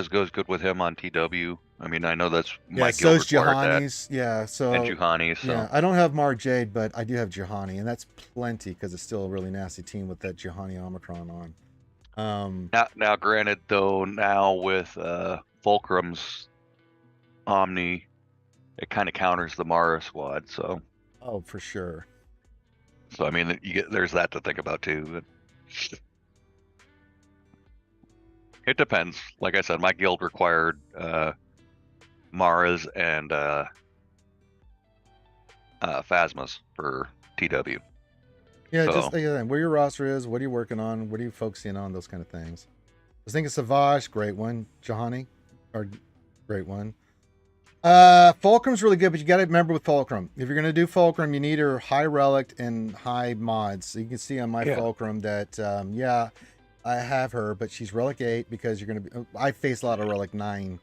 Speaker 2: goes good with him on TW. I mean, I know that's my guild
Speaker 1: so's
Speaker 2: required
Speaker 1: Juhani's. Yeah, so
Speaker 2: and Juhani. So
Speaker 1: yeah, I don't have Mara Jade, but I do have Juhani, and that's plenty because it's still a really nasty team with that Juhani Omicron on.
Speaker 2: Now granted though, now with Fulcrum's Omni, it kind of counters the Mara squad. So
Speaker 1: oh, for sure.
Speaker 2: So I mean, there's that to think about too. It depends. Like I said, my guild required Maras and Phasmas for TW.
Speaker 1: Yeah, so, just where your roster is, what are you working on, what are you focusing on, those kind of things. I was thinking SWGOH, great one. Juhani, great one. Fulcrum's really good, but you got to remember with Fulcrum, if you're going to do Fulcrum, you need her high relic and high mods. So you can see on my Fulcrum that I have her, but she's relic 8 because you're going to be. I face a lot of relic 9,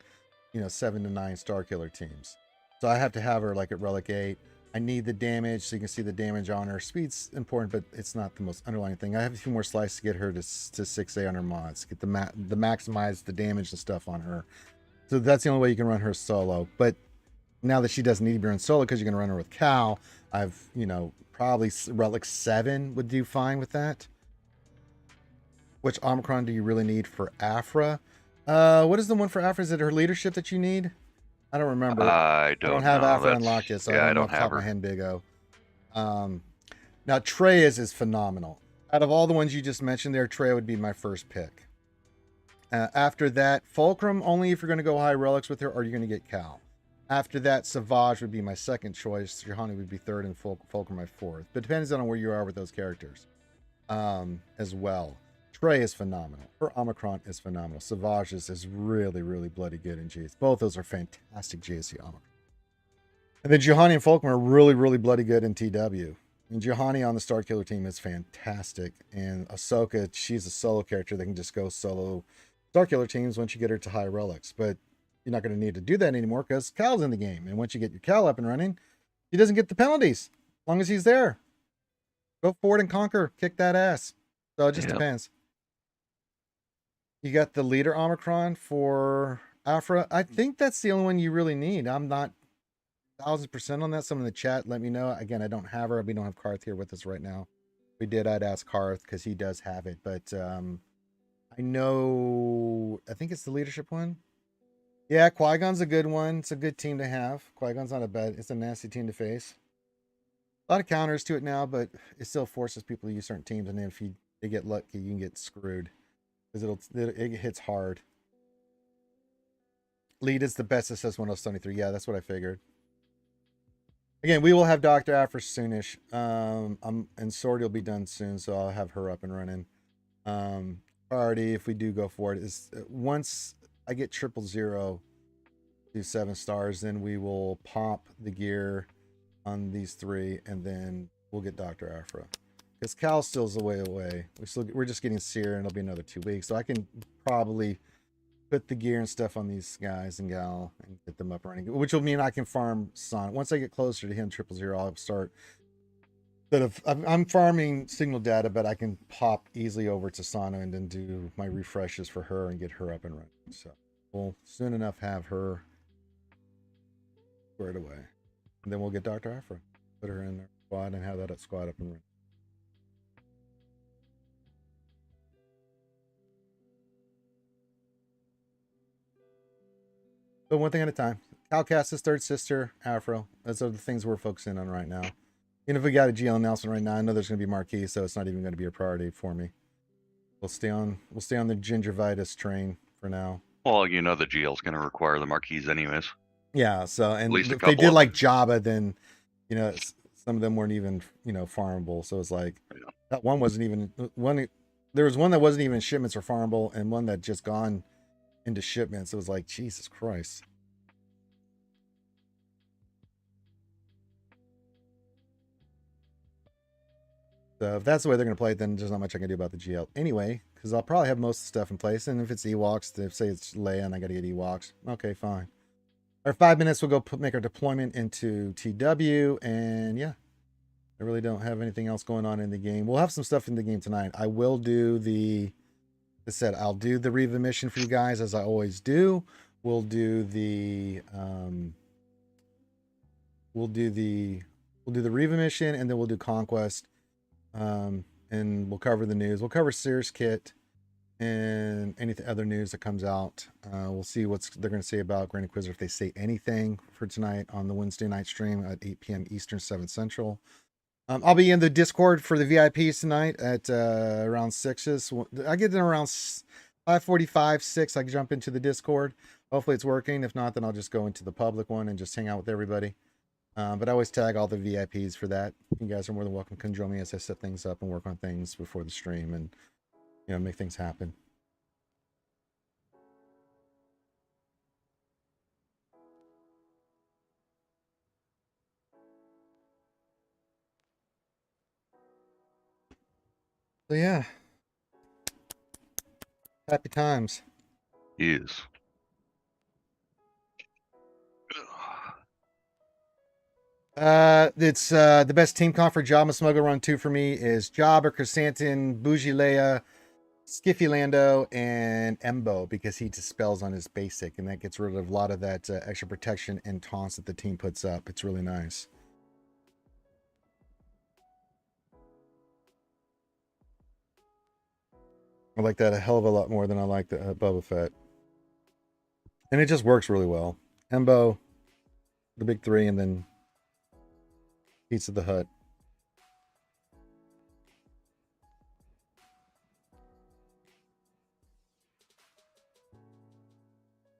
Speaker 1: 7 to 9 Starkiller teams, so I have to have her like at relic 8. I need the damage, so you can see the damage on her. Speed's important, but it's not the most underlying thing. I have a few more slices to get her to 6A on her mods, get the maximize the damage and stuff on her. So that's the only way you can run her solo. But now that she doesn't need to be run solo because you're going to run her with Cal, I've, probably Relic 7 would do fine with that. Which Omicron do you really need for Afra? What is the one for Afra? Is it her leadership that you need? I don't remember.
Speaker 2: I don't
Speaker 1: have
Speaker 2: know.
Speaker 1: Afra unlocked yet, so I don't know off the top of my head, Big O. Now, Trey is phenomenal. Out of all the ones you just mentioned there, Trey would be my first pick. After that, Fulcrum, only if you're going to go high relics with her, or you're going to get Cal. After that, Savage would be my second choice. Johanny would be third, and Fulcrum my fourth. But depends on where you are with those characters as well. Trey is phenomenal. Her Omicron is phenomenal. Savage is really, really bloody good in GS. Both those are fantastic GSC Omicron. And then Johanny and Fulcrum are really, really bloody good in TW. And Johanny on the Star Killer team is fantastic. And Ahsoka, she's a solo character that can just go solo Star Killer teams once you get her to high relics. But you're not going to need to do that anymore because Cal's in the game. And once you get your Cal up and running, he doesn't get the penalties as long as he's there. Go forward and conquer. Kick that ass. So it just depends. You got the leader Omicron for Afra. I think that's the only one you really need. I'm not 1000% on that. Someone in the chat, let me know. Again, I don't have her. We don't have Karth here with us right now. If we did, I'd ask Karth because he does have it. But I think it's the leadership one. Yeah, Qui-Gon's a good one. It's a good team to have. Qui-Gon's not a bad. It's a nasty team to face. A lot of counters to it now, but it still forces people to use certain teams. And then if they get lucky, you can get screwed because it hits hard. Lead is the best, it says 1073. Yeah, that's what I figured. Again, we will have Dr. Afra soonish. And Sword will be done soon, so I'll have her up and running. Priority, if we do go for it, is once I get 000 to 7 stars, then we will pop the gear on these 3, and then we'll get Dr. Afra. Because Cal still's a way away. We're just getting Seer, and it'll be another 2 weeks. So I can probably put the gear and stuff on these guys and gal and get them up and running, which will mean I can farm Son. Once I get closer to him, 000, I'll start. I'm farming signal data, but I can pop easily over to Sana and then do my refreshes for her and get her up and running. So we'll soon enough have her squared away. And then we'll get Dr. Afra, put her in their squad and have that squad up and running. But one thing at a time. Calcast's third sister, Afro. Those are the things we're focusing on right now. Even if we got a GL Nelson right now, I know there's going to be Marquis, so it's not even going to be a priority for me. We'll stay on the gingivitis train for now.
Speaker 2: Well, you know the GL's going to require the Marquis anyways.
Speaker 1: Yeah, so and
Speaker 2: least
Speaker 1: if they did like Jabba, then some of them weren't even farmable. So it's like that one wasn't even one. There was one that wasn't even shipments or farmable, and one that just gone into shipments. It was like Jesus Christ. So if that's the way they're going to play it, then there's not much I can do about the GL anyway, because I'll probably have most of the stuff in place. And if it's Ewoks, if say it's Leia and I got to get Ewoks, okay, fine. Our 5 minutes, we'll go make our deployment into TW, and yeah, I really don't have anything else going on in the game. We'll have some stuff in the game tonight. I will do I'll do the Reva mission for you guys as I always do. We'll do the Reva mission, and then we'll do Conquest. And we'll cover the news. We'll cover Sears Kit and any other news that comes out. We'll see what they're going to say about Grand Inquisitor, if they say anything for tonight on the Wednesday night stream at 8 p.m. Eastern, 7 Central. I'll be in the Discord for the VIPs tonight at around 6. I get in around 5:45, 6. I can jump into the Discord. Hopefully it's working. If not, then I'll just go into the public one and just hang out with everybody. But I always tag all the VIPs for that. You guys are more than welcome to come join me as I set things up and work on things before the stream and make things happen. So yeah, happy times.
Speaker 2: Yes.
Speaker 1: It's the best team comp for Jabba Smuggler Run 2 for me is Jabba, Chrysanthemum, Bougie Leia, Skiffy Lando, and Embo, because he dispels on his basic, and that gets rid of a lot of that extra protection and taunts that the team puts up. It's really nice. I like that a hell of a lot more than I like the Boba Fett. And it just works really well. Embo, the big 3, and then Pizza the Hut.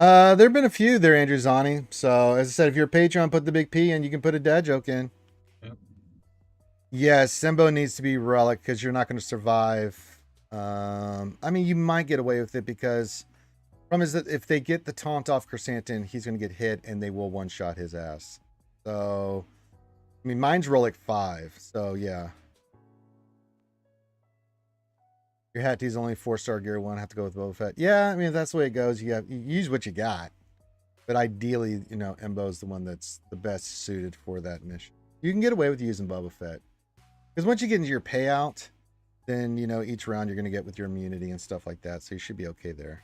Speaker 1: There have been a few there, Andrew Zani. So as I said, if you're a Patreon, put the big P and you can put a dad joke in.
Speaker 3: Yep.
Speaker 1: Yes, Simbo needs to be relic because you're not going to survive. I mean, you might get away with it because problem is that if they get the taunt off Chrysanthemum, he's going to get hit and they will one-shot his ass. So, I mean, mine's relic 5. So yeah. Your Hattie's only 4-star gear 1. Have to go with Boba Fett. Yeah, I mean, if that's the way it goes. You use what you got. But ideally, you know, Embo's the one that's the best suited for that mission. You can get away with using Boba Fett. Because once you get into your payout, then, you know, each round you're going to get with your immunity and stuff like that. So you should be okay there.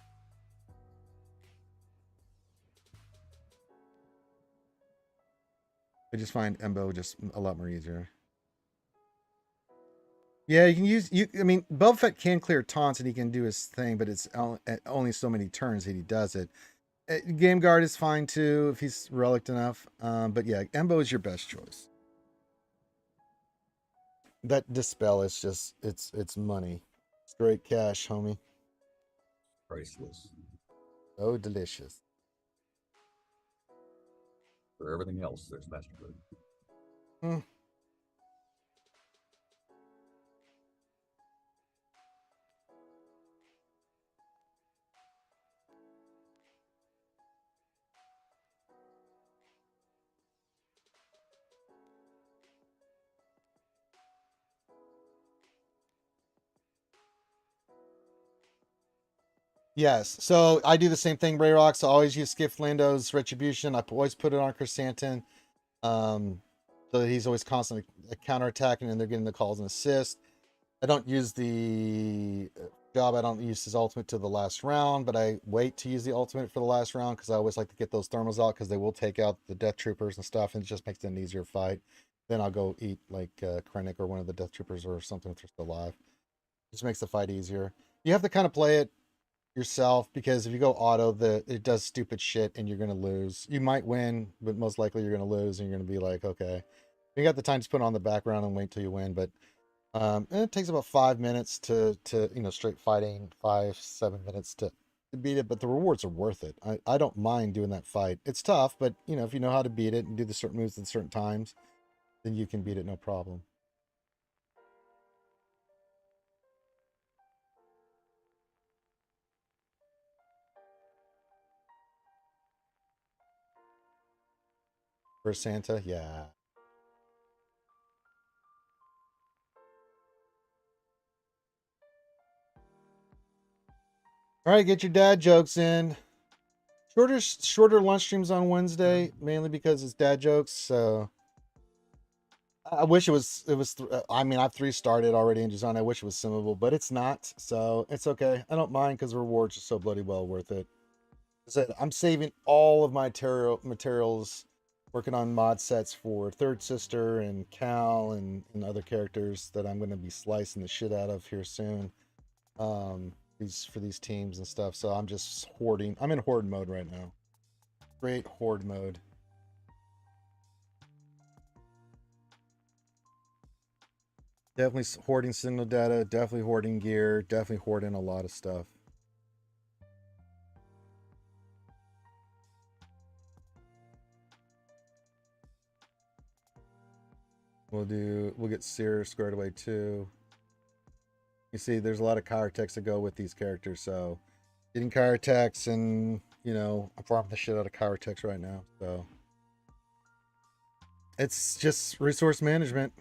Speaker 1: I just find Embo just a lot more easier. Yeah, you can use I mean, Boba Fett can clear taunts and he can do his thing, but it's only so many turns that he does it. Game Guard is fine too if he's relic enough. But yeah, Embo is your best choice. That dispel is just it's money. Straight cash, homie.
Speaker 3: Priceless.
Speaker 1: Oh, delicious.
Speaker 3: For everything else, there's MasterCard.
Speaker 1: Yes, so I do the same thing, Ray Rocks. I always use Skiff Lando's Retribution. I always put it on Chrysanthemum. So that he's always constantly counterattacking and they're getting the calls and assists. I don't use the job. I don't use his ultimate to the last round, but I wait to use the ultimate for the last round because I always like to get those thermals out because they will take out the Death Troopers and stuff, and it just makes it an easier fight. Then I'll go eat like Krennic or one of the Death Troopers or something if they're still alive. Just makes the fight easier. You have to kind of play it yourself because if you go auto, it does stupid shit and you're gonna lose. You might win, but most likely you're gonna lose, and you're gonna be like, okay, you got the time to put it on the background and wait till you win. But and it takes about 5 minutes to you know, straight fighting, 5-7 minutes to beat it, but the rewards are worth it. I don't mind doing that fight. It's tough, but you know, if you know how to beat it and do the certain moves at certain times, then you can beat it no problem. For Santa, yeah. All right, get your dad jokes in. Shorter lunch streams on Wednesday, mainly because it's dad jokes. So I wish it was. I mean, I've 3 started already in design. I wish it was simable, but it's not. So it's okay. I don't mind because the rewards are so bloody well worth it. I'm saving all of my materials, working on mod sets for Third Sister and Cal and other characters that I'm going to be slicing the shit out of here soon. For these teams and stuff. So I'm just hoarding. I'm in horde mode right now. Great horde mode. Definitely hoarding signal data. Definitely hoarding gear. Definitely hoarding a lot of stuff. We'll get Seer squared away too. You see, there's a lot of chirotex that go with these characters, so getting chirotex and, you know, I'm farming the shit out of chirotex right now, so it's just resource management.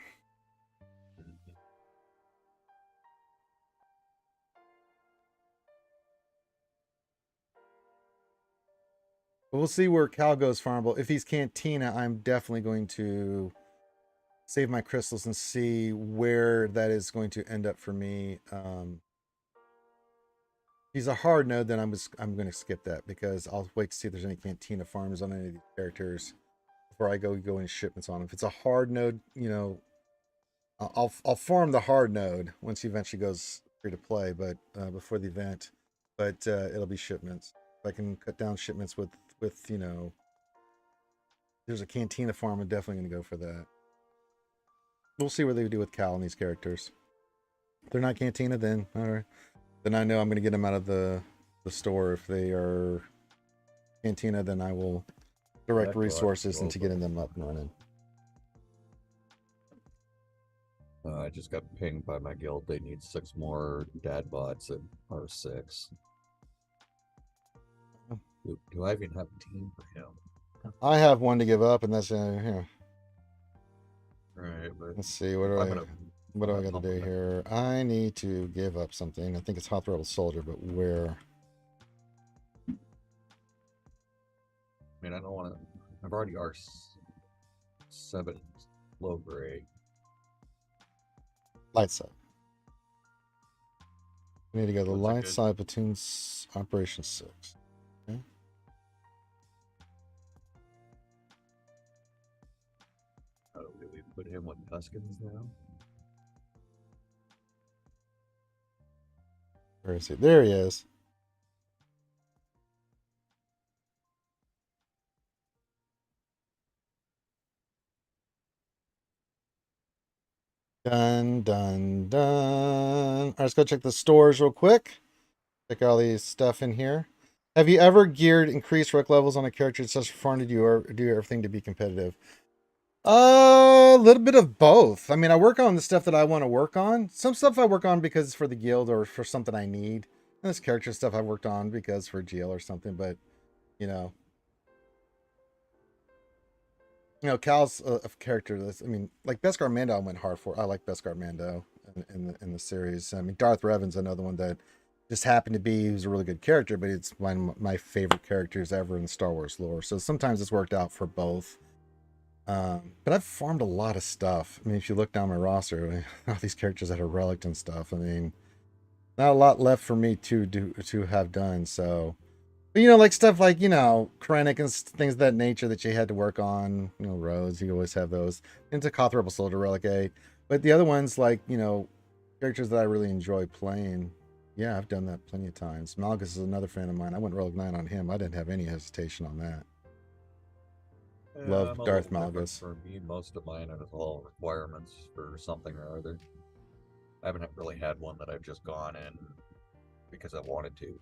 Speaker 1: But we'll see where Cal goes farmable. If he's Cantina, I'm definitely going to save my crystals and see where that is going to end up for me. If he's a hard node, then I'm going to skip that because I'll wait to see if there's any Cantina farms on any of these characters before I go in shipments on them. If it's a hard node, you know, I'll farm the hard node once he eventually goes free to play, but before the event. But it'll be shipments. If I can cut down shipments with you know, there's a Cantina farm, I'm definitely going to go for that. We'll see what they do with Cal and these characters. If they're not Cantina, then all right. Then I know I'm going to get them out of the store if they are Cantina, then I will direct
Speaker 3: That's what I
Speaker 1: resources
Speaker 3: will,
Speaker 1: into getting them up and running.
Speaker 3: I just got pinged by my guild. They need 6 more dad bots at R6. Do I even have a team for him?
Speaker 1: I have one to give up, and that's here.
Speaker 3: Right, but
Speaker 1: Let's see. What do I got to do here? I need to give up something. I think it's Hot Rebel Soldier, but where?
Speaker 3: I mean, I don't want to. I've already R7 low grade.
Speaker 1: Light side. We need to go to the
Speaker 3: What's that
Speaker 1: light
Speaker 3: good?
Speaker 1: side platoons operation 6. Okay.
Speaker 3: Oh, do we put him with Tuskens now?
Speaker 1: Where is he? There he is. Done, done, done. All right, let's go check the stores real quick. Check all these stuff in here. Have you ever geared increased rec levels on a character such as fun to do or do everything to be competitive? A little bit of both. I mean, I work on the stuff that I want to work on. Some stuff I work on because it's for the guild or for something I need. And this character stuff I worked on because for GL or something, but you know, Cal's a character that's, I mean, like Beskar Mando I went hard for. I like Beskar Mando in the series. I mean, Darth Revan's another one that just happened to be, who's a really good character, but it's one of my favorite characters ever in Star Wars lore. So sometimes it's worked out for both. But I've farmed a lot of stuff. I mean, if you look down my roster, I mean, all these characters that are relic and stuff. I mean, not a lot left for me to have done. So, but like stuff like Krennic and things of that nature that you had to work on. Roads, you always have those. Into Koth Rebel Soldier Relic 8. But the other ones like characters that I really enjoy playing. Yeah, I've done that plenty of times. Malgus is another fan of mine. I went Relic 9 on him. I didn't have any hesitation on that. Love Darth Malgus.
Speaker 3: For me, most of mine are all requirements for something or other. I haven't really had one that I've just gone in because I wanted to.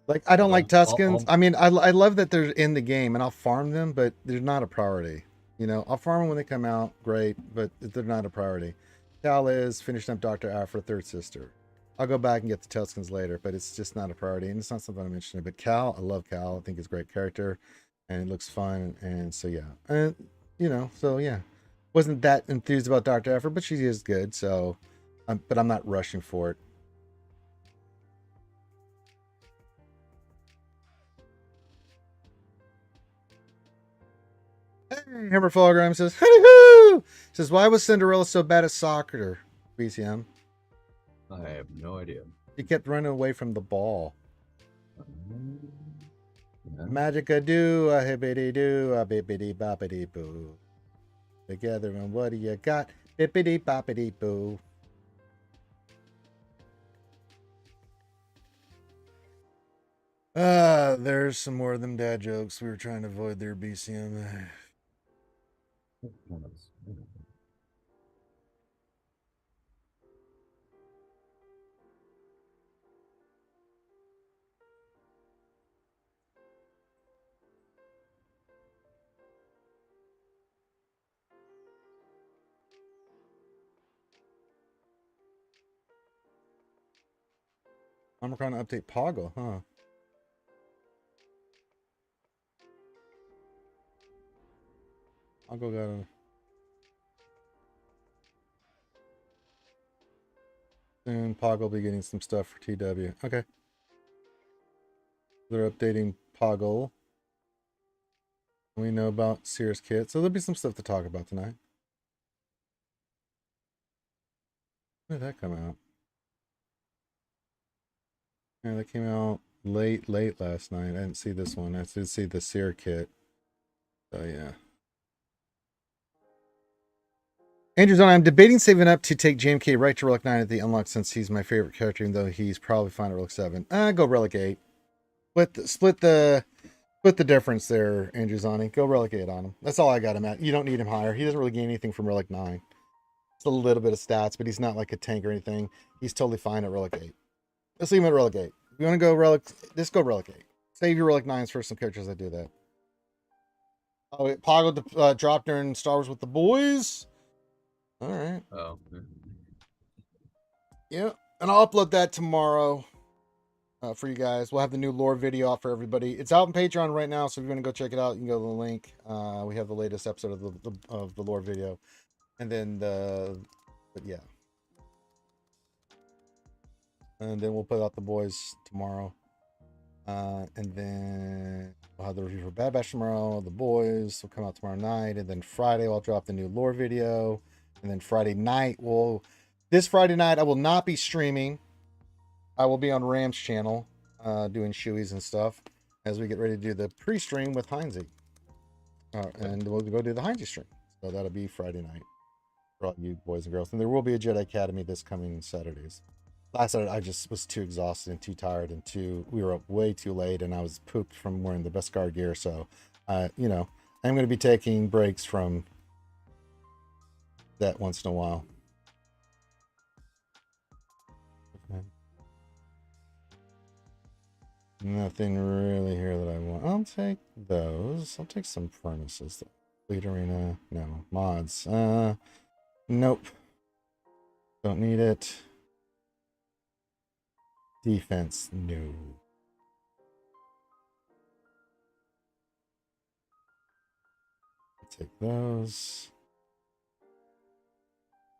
Speaker 1: Like, I don't like Tuskens. I mean, I love that they're in the game, and I'll farm them, but they're not a priority. I'll farm them when they come out, great, but they're not a priority. Cal is finishing up Dr. Afra, third sister. I'll go back and get the Tuskens later, but it's just not a priority, and it's not something I'm interested in. But Cal, I love Cal. I think he's a great character, and it looks fun, and so yeah. And, so yeah. Wasn't that enthused about Dr. Afra, but she is good, so, but I'm not rushing for it. Hey, Hammer Fallgram says, hoo-hoo! Says, why was Cinderella so bad at soccer, BCM?
Speaker 3: I have no idea.
Speaker 1: She kept running away from the ball. Magic-a-doo, a hibbity-doo, a bippity-boppity-boo. Together, and what do you got? Bippity-boppity-boo. There's some more of them dad jokes. We were trying to avoid their BCM. I'm trying to update Poggle, huh? Poggle got a... Soon Poggle will be getting some stuff for TW. Okay. They're updating Poggle. We know about Sears Kit, so there'll be some stuff to talk about tonight. When did that come out? Yeah, that came out late last night. I didn't see this one. I did see the Sear Kit. So yeah. Andrew's on. I'm debating saving up to take JMK right to Relic 9 at the unlock since he's my favorite character, even though he's probably fine at Relic 7. Go Relic 8. Split the difference there, Andrew Zani. Go Relic 8 on him. That's all I got him at. You don't need him higher. He doesn't really gain anything from Relic 9. It's a little bit of stats, but he's not like a tank or anything. He's totally fine at Relic 8. Let's leave him at Relic 8. You want to go relic? Just go relic 8. Save your relic 9s for some characters that do that. Oh, it poggled the drop during Star Wars with the boys. All right.
Speaker 3: Oh.
Speaker 1: Yeah, and I'll upload that tomorrow for you guys. We'll have the new lore video out for everybody. It's out on Patreon right now, so if you want to go check it out, you can go to the link. We have the latest episode of the lore video, and then but yeah, and then we'll put out the boys tomorrow, and then we'll have the review for Bad Batch tomorrow. The boys will come out tomorrow night, and then Friday I'll drop the new lore video, and then Friday night This Friday night, I will not be streaming. I will be on Ram's channel doing shoeies and stuff as we get ready to do the pre-stream with Heinze. And we'll go do the Heinze stream. So that'll be Friday night for all you boys and girls. And there will be a Jedi Academy this coming Saturdays. Last Saturday, I just was too exhausted and too tired and we were up way too late and I was pooped from wearing the BESKAR gear. So, you know, I'm going to be taking breaks from that once in a while. Nothing really here that I want. I'll take those. I'll take some furnaces. Fleet arena. No. Mods. Nope. Don't need it. Defense. No. I'll take those.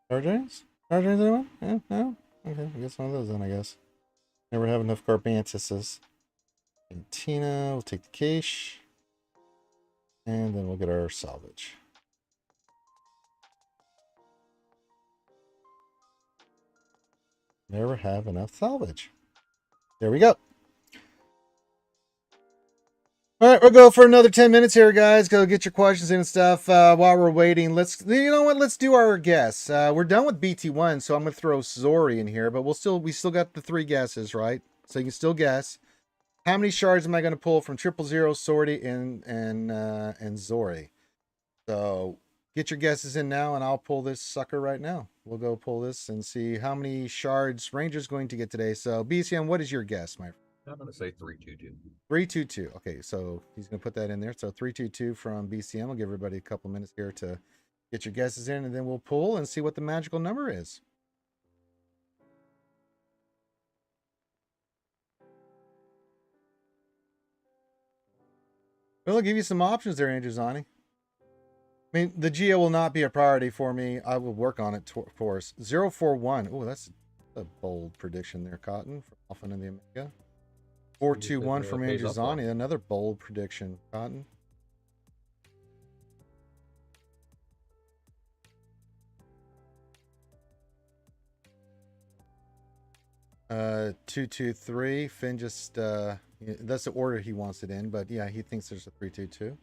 Speaker 1: Star James? Star James anyone? Yeah, no? Okay, I guess one of those then, I guess. Never have enough Garbantuses. Cantina, we'll take the cache. And then we'll get our salvage. Never have enough salvage. There we go. All right, we'll go for another 10 minutes here, guys. Go get your questions in and stuff. While we're waiting, you know what? Let's do our guess. We're done with BT1, so I'm gonna throw Zori in here, but we still got the 3 guesses, right? So you can still guess. How many shards am I going to pull from 000, Sortie, and Zori? So get your guesses in now, and I'll pull this sucker right now. We'll go pull this and see how many shards Ranger's going to get today. So BCM, what is your guess, my friend?
Speaker 3: I'm going to say 322.
Speaker 1: 322. Okay, so he's going to put that in there. So 322 from BCM. I'll give everybody a couple minutes here to get your guesses in, and then we'll pull and see what the magical number is. Well, I'll give you some options there, Andrew Zani. I mean, the Geo will not be a priority for me. I will work on it for us. 041. Oh, that's a bold prediction there, Cotton, from Alpha and the Omega. 421 from Andrew Zani. Another bold prediction, Cotton. Uh, 223. Finn just that's the order he wants it in, but yeah, he thinks there's a 322.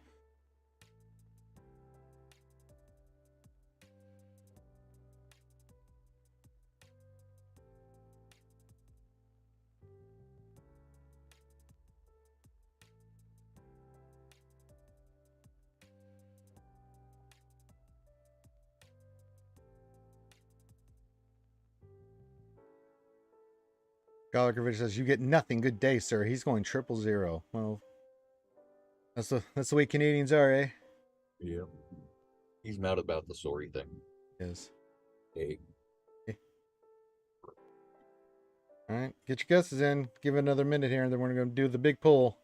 Speaker 1: Gallagher says, "You get nothing. Good day, sir." He's going 000. Well, that's the way Canadians are, eh?
Speaker 3: Yeah. He's mad about the Sorry thing.
Speaker 1: Yes.
Speaker 3: Hey.
Speaker 1: All right, get your guesses in. Give it another minute here, and then we're going to do the big pull.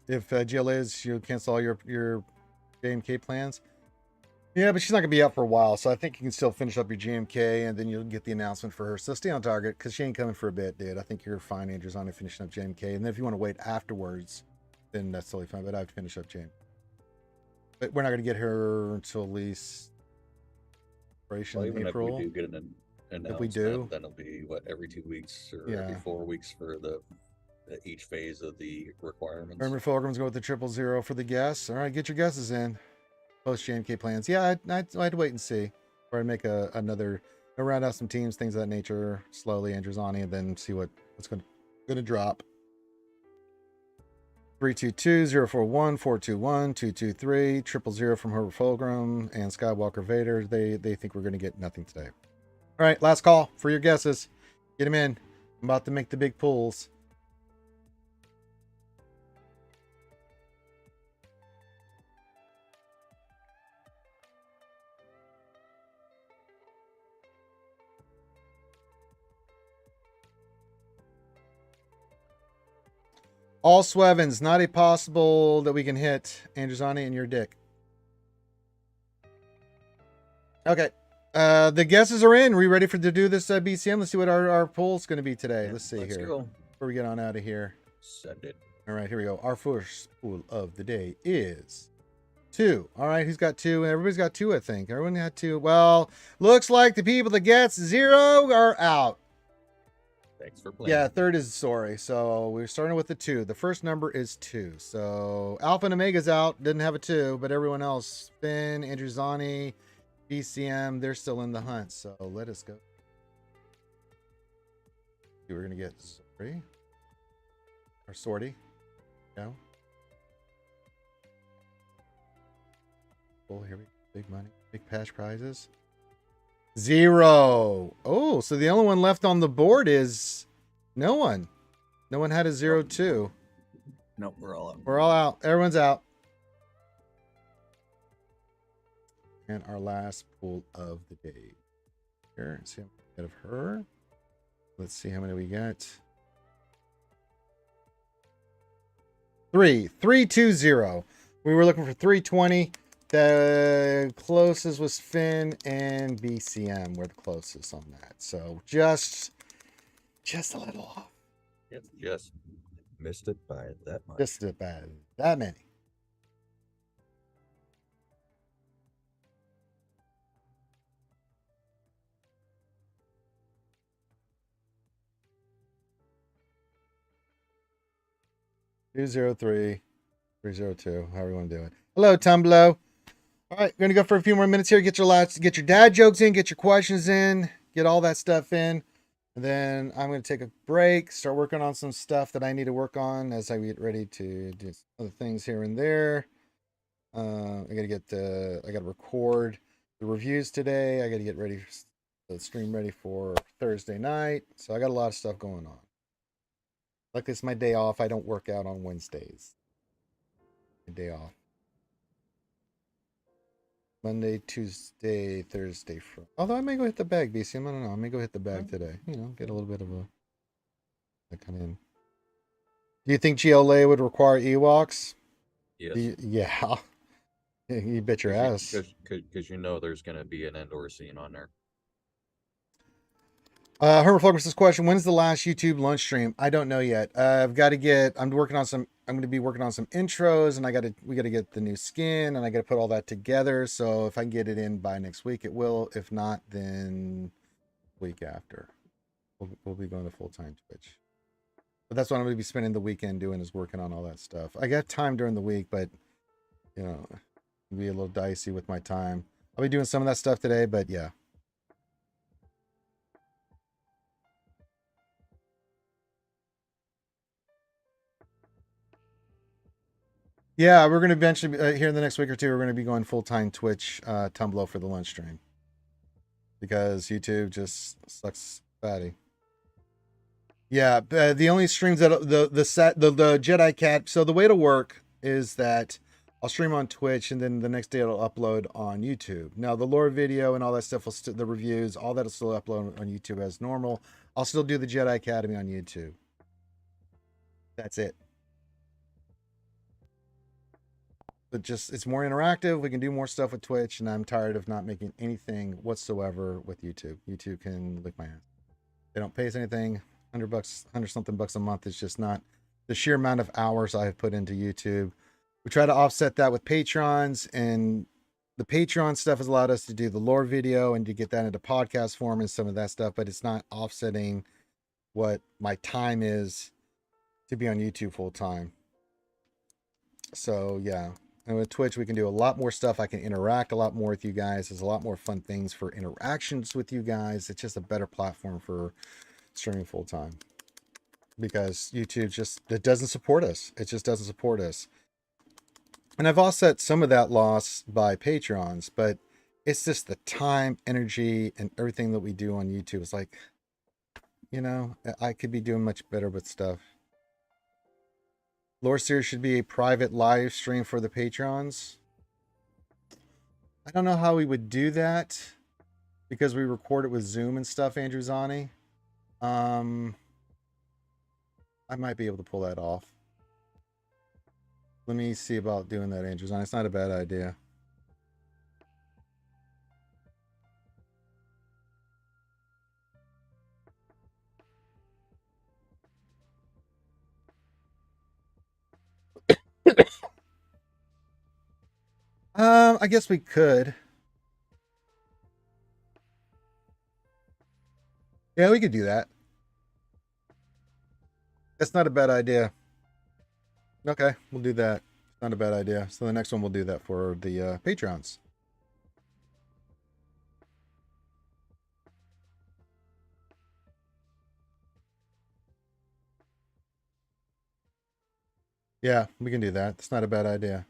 Speaker 1: If GLA is, you cancel all your JMK plans. Yeah, but she's not going to be out for a while, so I think you can still finish up your GMK, and then you'll get the announcement for her. So stay on target, because she ain't coming for a bit, dude. I think you're fine, Andrew's on to finishing up JMK. And then if you want to wait afterwards, then that's totally fine, but I have to finish up JMK. But we're not going to get her until at least
Speaker 3: Well, even
Speaker 1: April.
Speaker 3: if we do get an announcement,
Speaker 1: If we do,
Speaker 3: then it'll be, what, every 2 weeks or
Speaker 1: Yeah.
Speaker 3: every 4 weeks for each phase of the requirements.
Speaker 1: Remember, Fulgrim's going with the 000 for the guess. All right, get your guesses in. Post JMK plans. Yeah, I'd wait and see, or I'd make another Gonna round out some teams, things of that nature, slowly, Androzani, and then see what's gonna drop. 322-041, 421, 223, 000 from Herbert Fulgrim and Skywalker Vader. They think we're gonna get nothing today. All right, last call for your guesses. Get them in. I'm about to make the big pulls. All Swevens, not a possible that we can hit Androzani and your dick. Okay. The guesses are in. Are we ready to do this BCM? Let's see what our poll's going to be today.
Speaker 3: Yeah,
Speaker 1: let's see
Speaker 3: let's
Speaker 1: here.
Speaker 3: go.
Speaker 1: Before we get on out of here.
Speaker 3: Send it.
Speaker 1: All right, here we go. Our first pool of the day is 2. All right, who's got 2? Everybody's got 2, I think. Everyone had 2. Well, looks like the people that gets 0 are out.
Speaker 3: Thanks for playing.
Speaker 1: Yeah, third is sorry. So we're starting with the 2. The first number is 2. So Alpha and Omega's out. Didn't have a 2, but everyone else, Finn, Androzani, BCM, they're still in the hunt. So let us go. We're going to get Sorry. Or Sorty. No. Oh, here we go. Big money. Big cash prizes. 0. Oh, so the only one left on the board is no one. No one had a 0 too.
Speaker 3: No, we're all out.
Speaker 1: We're all out. Everyone's out. And our last pool of the day. Here, see how many we get of her. Let's see how many we get. 320. We were looking for 320. The closest was Finn and BCM were the closest on that. So just a little off.
Speaker 3: Just missed it by that much.
Speaker 1: Just about that many. Two 03, 302, however you want to do it. Hello, Tumblo. All right, we're gonna go for a few more minutes here. Get your dad jokes in, get your questions in, get all that stuff in, and then I'm gonna take a break, start working on some stuff that I need to work on as I get ready to do other things here and there. I gotta record the reviews today. I gotta get ready, the stream ready for Thursday night. So I got a lot of stuff going on. Like this, my day off. I don't work out on Wednesdays. My day off. Monday, Tuesday, Thursday, Friday. Although I may go hit the bag, BCM. I don't know. I may go hit the bag today. You know, get a little bit of a come in. Do you think GLA would require Ewoks?
Speaker 3: Yes.
Speaker 1: Yeah. You bet your ass.
Speaker 3: Because you know there's going to be an Endor scene on there.
Speaker 1: Herbert Fulgrim's question: when's the last YouTube lunch stream? I don't know yet. I'm going to be working on some intros, and we got to get the new skin, and I got to put all that together. So if I can get it in by next week, it will. If not, then week after. We'll be going to full-time Twitch. But that's what I'm going to be spending the weekend doing, is working on all that stuff. I got time during the week, but you know, it'll be a little dicey with my time. I'll be doing some of that stuff today, but yeah. Yeah, we're going to eventually, here in the next week or two, we're going to be going full-time Twitch Tumblr for the lunch stream. Because YouTube just sucks fatty. Yeah, the only streams that, the Jedi Cat, so the way to work is that I'll stream on Twitch, and then the next day it'll upload on YouTube. Now, the lore video and all that stuff, the reviews, all that will still upload on YouTube as normal. I'll still do the Jedi Academy on YouTube. That's it. But just, it's more interactive. We can do more stuff with Twitch, and I'm tired of not making anything whatsoever with YouTube. YouTube can lick my ass. They don't pay us anything. $100 something bucks a month is just not the sheer amount of hours I have put into YouTube. We try to offset that with Patrons, and the Patreon stuff has allowed us to do the lore video and to get that into podcast form and some of that stuff, but it's not offsetting what my time is to be on YouTube full time. So yeah, And with Twitch, we can do a lot more stuff. I can interact a lot more with you guys. There's a lot more fun things for interactions with you guys. It's just a better platform for streaming full time. Because YouTube it doesn't support us. It just doesn't support us. And I've offset some of that loss by Patreons, but it's just the time, energy, and everything that we do on YouTube. It's like, you know, I could be doing much better with stuff. Lore Series should be a private live stream for the Patrons. I don't know how we would do that because we record it with Zoom and stuff, Andrew Zani. I might be able to pull that off. Let me see about doing that, Andrew Zani. It's not a bad idea. I guess we could. Yeah, we could do that. That's not a bad idea. Okay, we'll do that. Not a bad idea. So the next one we'll do that for the Patreons. Yeah, we can do that. That's not a bad idea.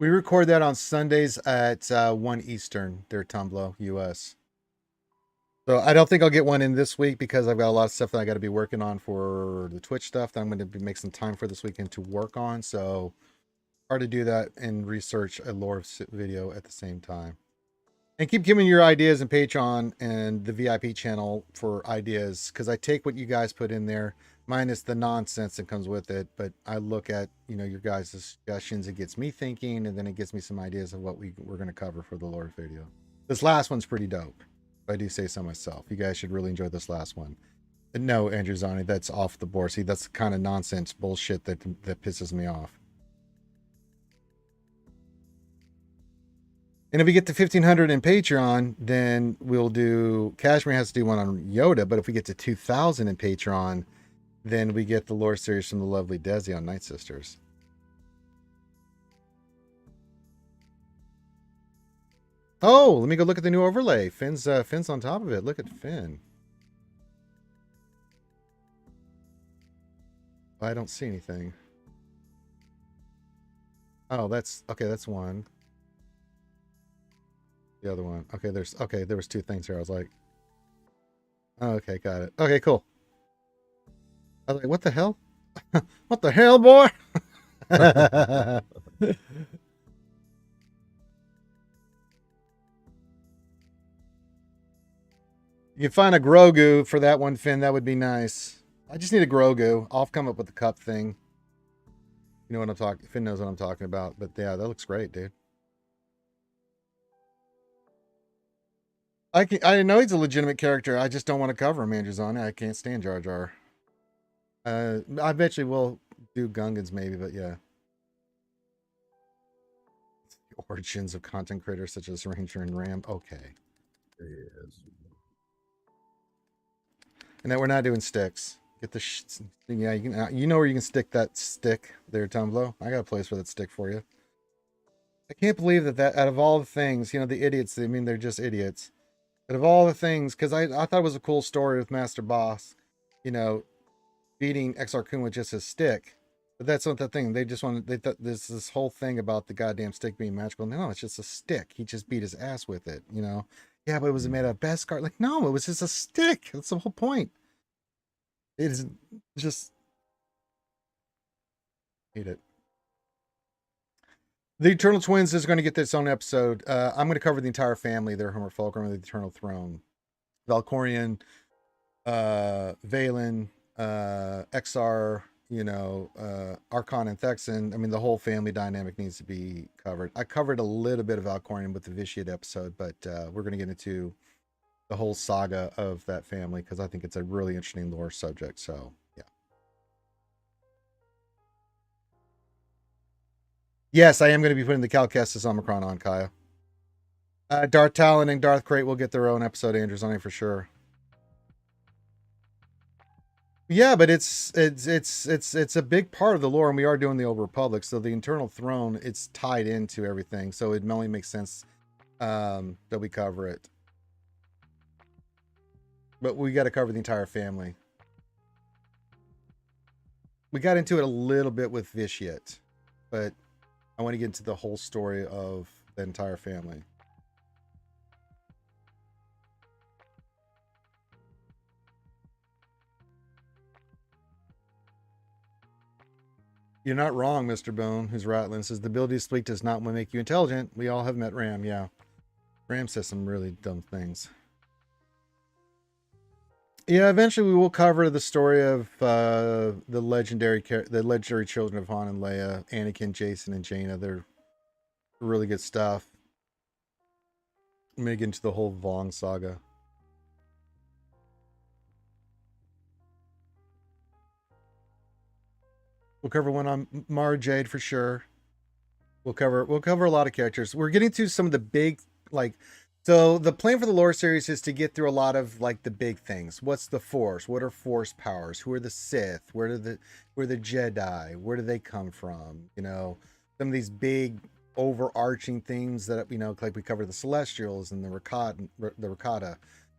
Speaker 1: We record that on Sundays at 1 Eastern, there, Tumblr, US. So I don't think I'll get one in this week because I've got a lot of stuff that I got to be working on for the Twitch stuff that I'm going to make some time for this weekend to work on. So hard to do that and research a lore video at the same time. And keep giving your ideas in Patreon and the VIP channel for ideas, because I take what you guys put in there, minus the nonsense that comes with it. But I look at, you know, your guys' suggestions. It gets me thinking, and then it gives me some ideas of what we're going to cover for the lore video. This last one's pretty dope, if I do say so myself. You guys should really enjoy this last one. And no, Andrew Zani, that's off the board. See, that's the kind of nonsense bullshit that pisses me off. And if we get to 1,500 in Patreon, then we'll do... Cashmere has to do one on Yoda, but if we get to 2,000 in Patreon, then we get the lore series from the lovely Desi on Night Sisters. Oh, let me go look at the new overlay. Finn's on top of it. Look at Finn. I don't see anything. Oh, that's... Okay, that's one. The other one. Okay, there was two things here. I was like, oh, okay, got it. Okay, cool. I was like, what the hell? What the hell, boy? You can find a Grogu for that one, Finn. That would be nice. I just need a Grogu. I'll come up with the cup thing. You know what I'm talking... Finn knows what I'm talking about. But yeah, that looks great, dude. I know he's a legitimate character. I just don't want to cover him, Andrew Zani. I can't stand Jar Jar. I eventually will do Gungans maybe, but yeah. The origins of content creators such as Ranger and Ram. Okay.
Speaker 3: Yes.
Speaker 1: And then we're not doing sticks. Get the yeah, you know where you can stick that stick there, Tumblr. I got a place for that stick for you. I can't believe that out of all the things, you know, the idiots, I mean, they're just idiots. But of all the things, because I thought it was a cool story with Master Boss, you know, beating Exar Kun with just his stick. But that's not the thing. They just wanted, they thought this whole thing about the goddamn stick being magical. No, it's just a stick. He just beat his ass with it, you know. Yeah, but it was made out of BESKAR. Like, no, it was just a stick. That's the whole point. It is just... hate it. The Eternal Twins is going to get this own episode. I'm going to cover the entire family. Their Homer Fulcrum of the Eternal Throne. Valkorion, Valen, Exar, Archon and Thexan. I mean, the whole family dynamic needs to be covered. I covered a little bit of Alcorian with the Vitiate episode, but we're going to get into the whole saga of that family because I think it's a really interesting lore subject. So, yeah. Yes, I am going to be putting the Cal Kestis Omicron on, Kaya. Darth Talon and Darth Crate will get their own episode, Andrews, on it for sure. Yeah, but it's a big part of the lore, and we are doing the Old Republic, so the Internal Throne, it's tied into everything, so it only makes sense that we cover it. But we got to cover the entire family. We got into it a little bit with Vitiate, but I want to get into the whole story of the entire family. You're not wrong, Mr. Bone, who's rattling. Says the ability to speak does not make you intelligent. We all have met Ram, yeah. Ram says some really dumb things. Yeah, eventually we will cover the story of the legendary children of Han and Leia, Anakin, Jason, and Jaina. They're really good stuff. I'm gonna get into the whole Vong saga. We'll cover one on Mara Jade for sure. We'll cover a lot of characters. We're getting to some of the big, like, so the plan for the lore series is to get through a lot of like the big things. What's the Force? What are Force powers? Who are the Sith? Where are the Jedi? Where do they come from? You know, some of these big overarching themes that, you know, like we cover the Celestials and the Rakata,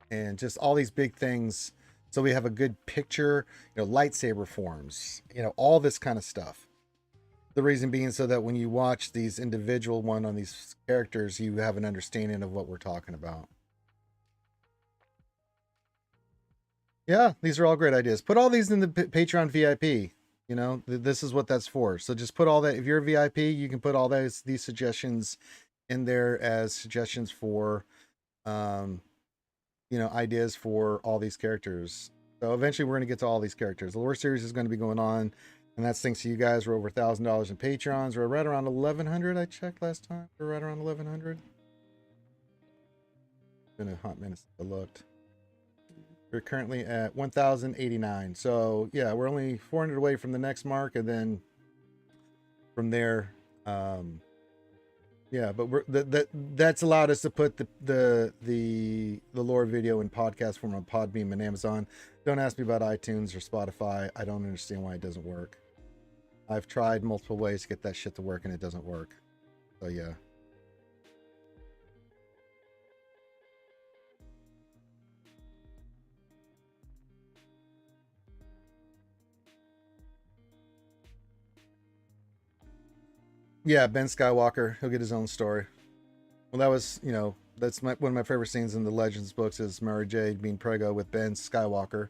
Speaker 1: and just all these big things. So we have a good picture, you know, lightsaber forms, you know, all this kind of stuff. The reason being so that when you watch these individual one on these characters, you have an understanding of what we're talking about. Yeah, these are all great ideas. Put all these in the Patreon VIP. You know, this is what that's for. So just put all that. If you're a VIP, you can put all these suggestions in there as suggestions for, you know, ideas for all these characters. So eventually we're going to get to all these characters. The lore series is going to be going on, and that's thanks to you guys. We're over $1,000 in Patrons. We're right around 1,100. I checked last time. We're right around 1,100. Been a hot minute since I looked. We're currently at 1,089. So yeah, we're only 400 away from the next mark, and then from there, yeah, but that's allowed us to put the lore video in podcast form on Podbeam and Amazon. Don't ask me about iTunes or Spotify. I don't understand why it doesn't work. I've tried multiple ways to get that shit to work and it doesn't work. So yeah. Yeah, Ben Skywalker. He'll get his own story. Well, that was, you know, that's one of my favorite scenes in the Legends books is Mara Jade being Prego with Ben Skywalker.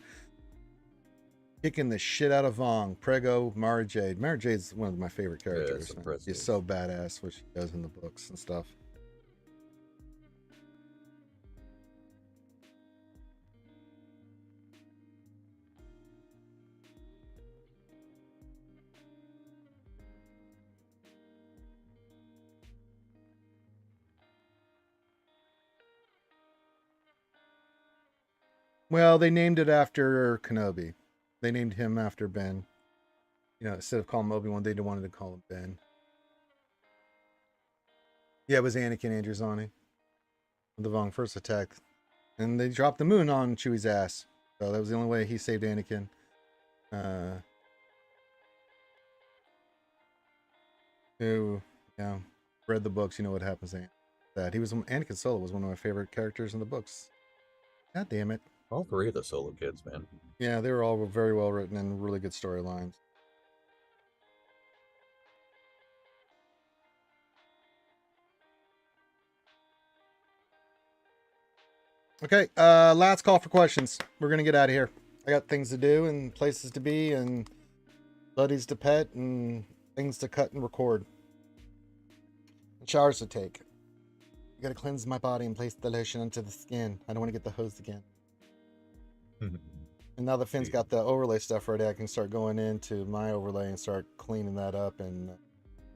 Speaker 1: Kicking the shit out of Vong. Prego, Mara Jade. Mara Jade's one of my favorite characters.
Speaker 3: Yeah,
Speaker 1: she's so badass what she does in the books and stuff. Well, they named it after Kenobi. They named him after Ben. You know, instead of calling him Obi-Wan, they wanted to call him Ben. Yeah, it was Anakin Androzani. The Vong first attack. And they dropped the moon on Chewie's ass. So that was the only way he saved Anakin. Who, yeah, read the books, you know what happens to that. Anakin Solo was one of my favorite characters in the books. God damn it.
Speaker 3: All three of the Solo kids, man.
Speaker 1: Yeah, they were all very well written and really good storylines. Okay, last call for questions. We're gonna get out of here. I got things to do and places to be and buddies to pet and things to cut and record. And showers to take. I gotta cleanse my body and place the lotion onto the skin. I don't want to get the hose again. And now that Finn's
Speaker 3: See.
Speaker 1: got the overlay stuff ready, I can start going into my overlay and start cleaning that up and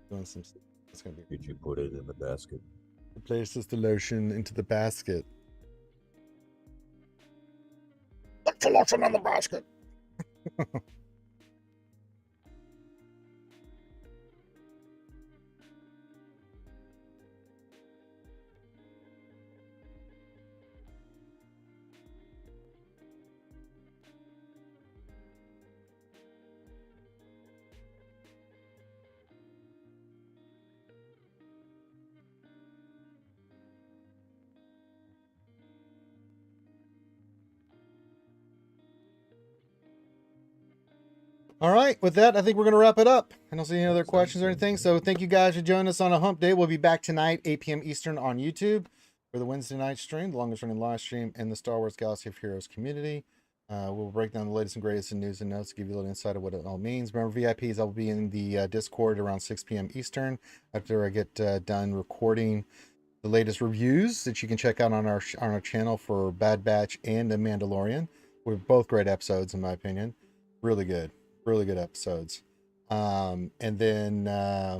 Speaker 1: doing some stuff. It's gonna be.
Speaker 4: Did you put it in the basket?
Speaker 1: Places the lotion into the basket. Put the lotion in the basket. All right, with that, I think we're going to wrap it up. I don't see any other questions or anything. So thank you guys for joining us on a hump day. We'll be back tonight, 8 p.m. Eastern on YouTube for the Wednesday night stream, the longest running live stream in the Star Wars Galaxy of Heroes community. We'll break down the latest and greatest in news and notes, give you a little insight of what it all means. Remember, VIPs, I'll be in the Discord around 6 p.m. Eastern after I get done recording the latest reviews that you can check out on our channel for Bad Batch and The Mandalorian. We're both great episodes, in my opinion. Really good episodes. And then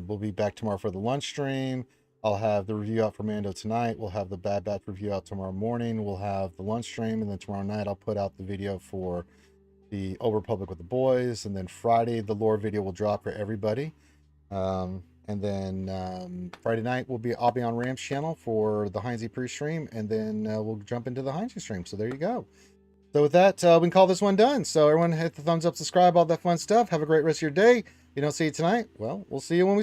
Speaker 1: we'll be back tomorrow for the lunch stream. I'll have the review out for Mando tonight. We'll have the Bad Batch review out tomorrow morning. We'll have the lunch stream, and then tomorrow night I'll put out the video for the Old Republic with the boys. And then Friday the lore video will drop for everybody. And then Friday night I'll be on Ram's channel for the Heinze pre-stream, and then we'll jump into the Heinze stream. So there you go. So with that, we can call this one done. So everyone hit the thumbs up, subscribe, all that fun stuff. Have a great rest of your day. If you don't see you tonight, well, we'll see you when we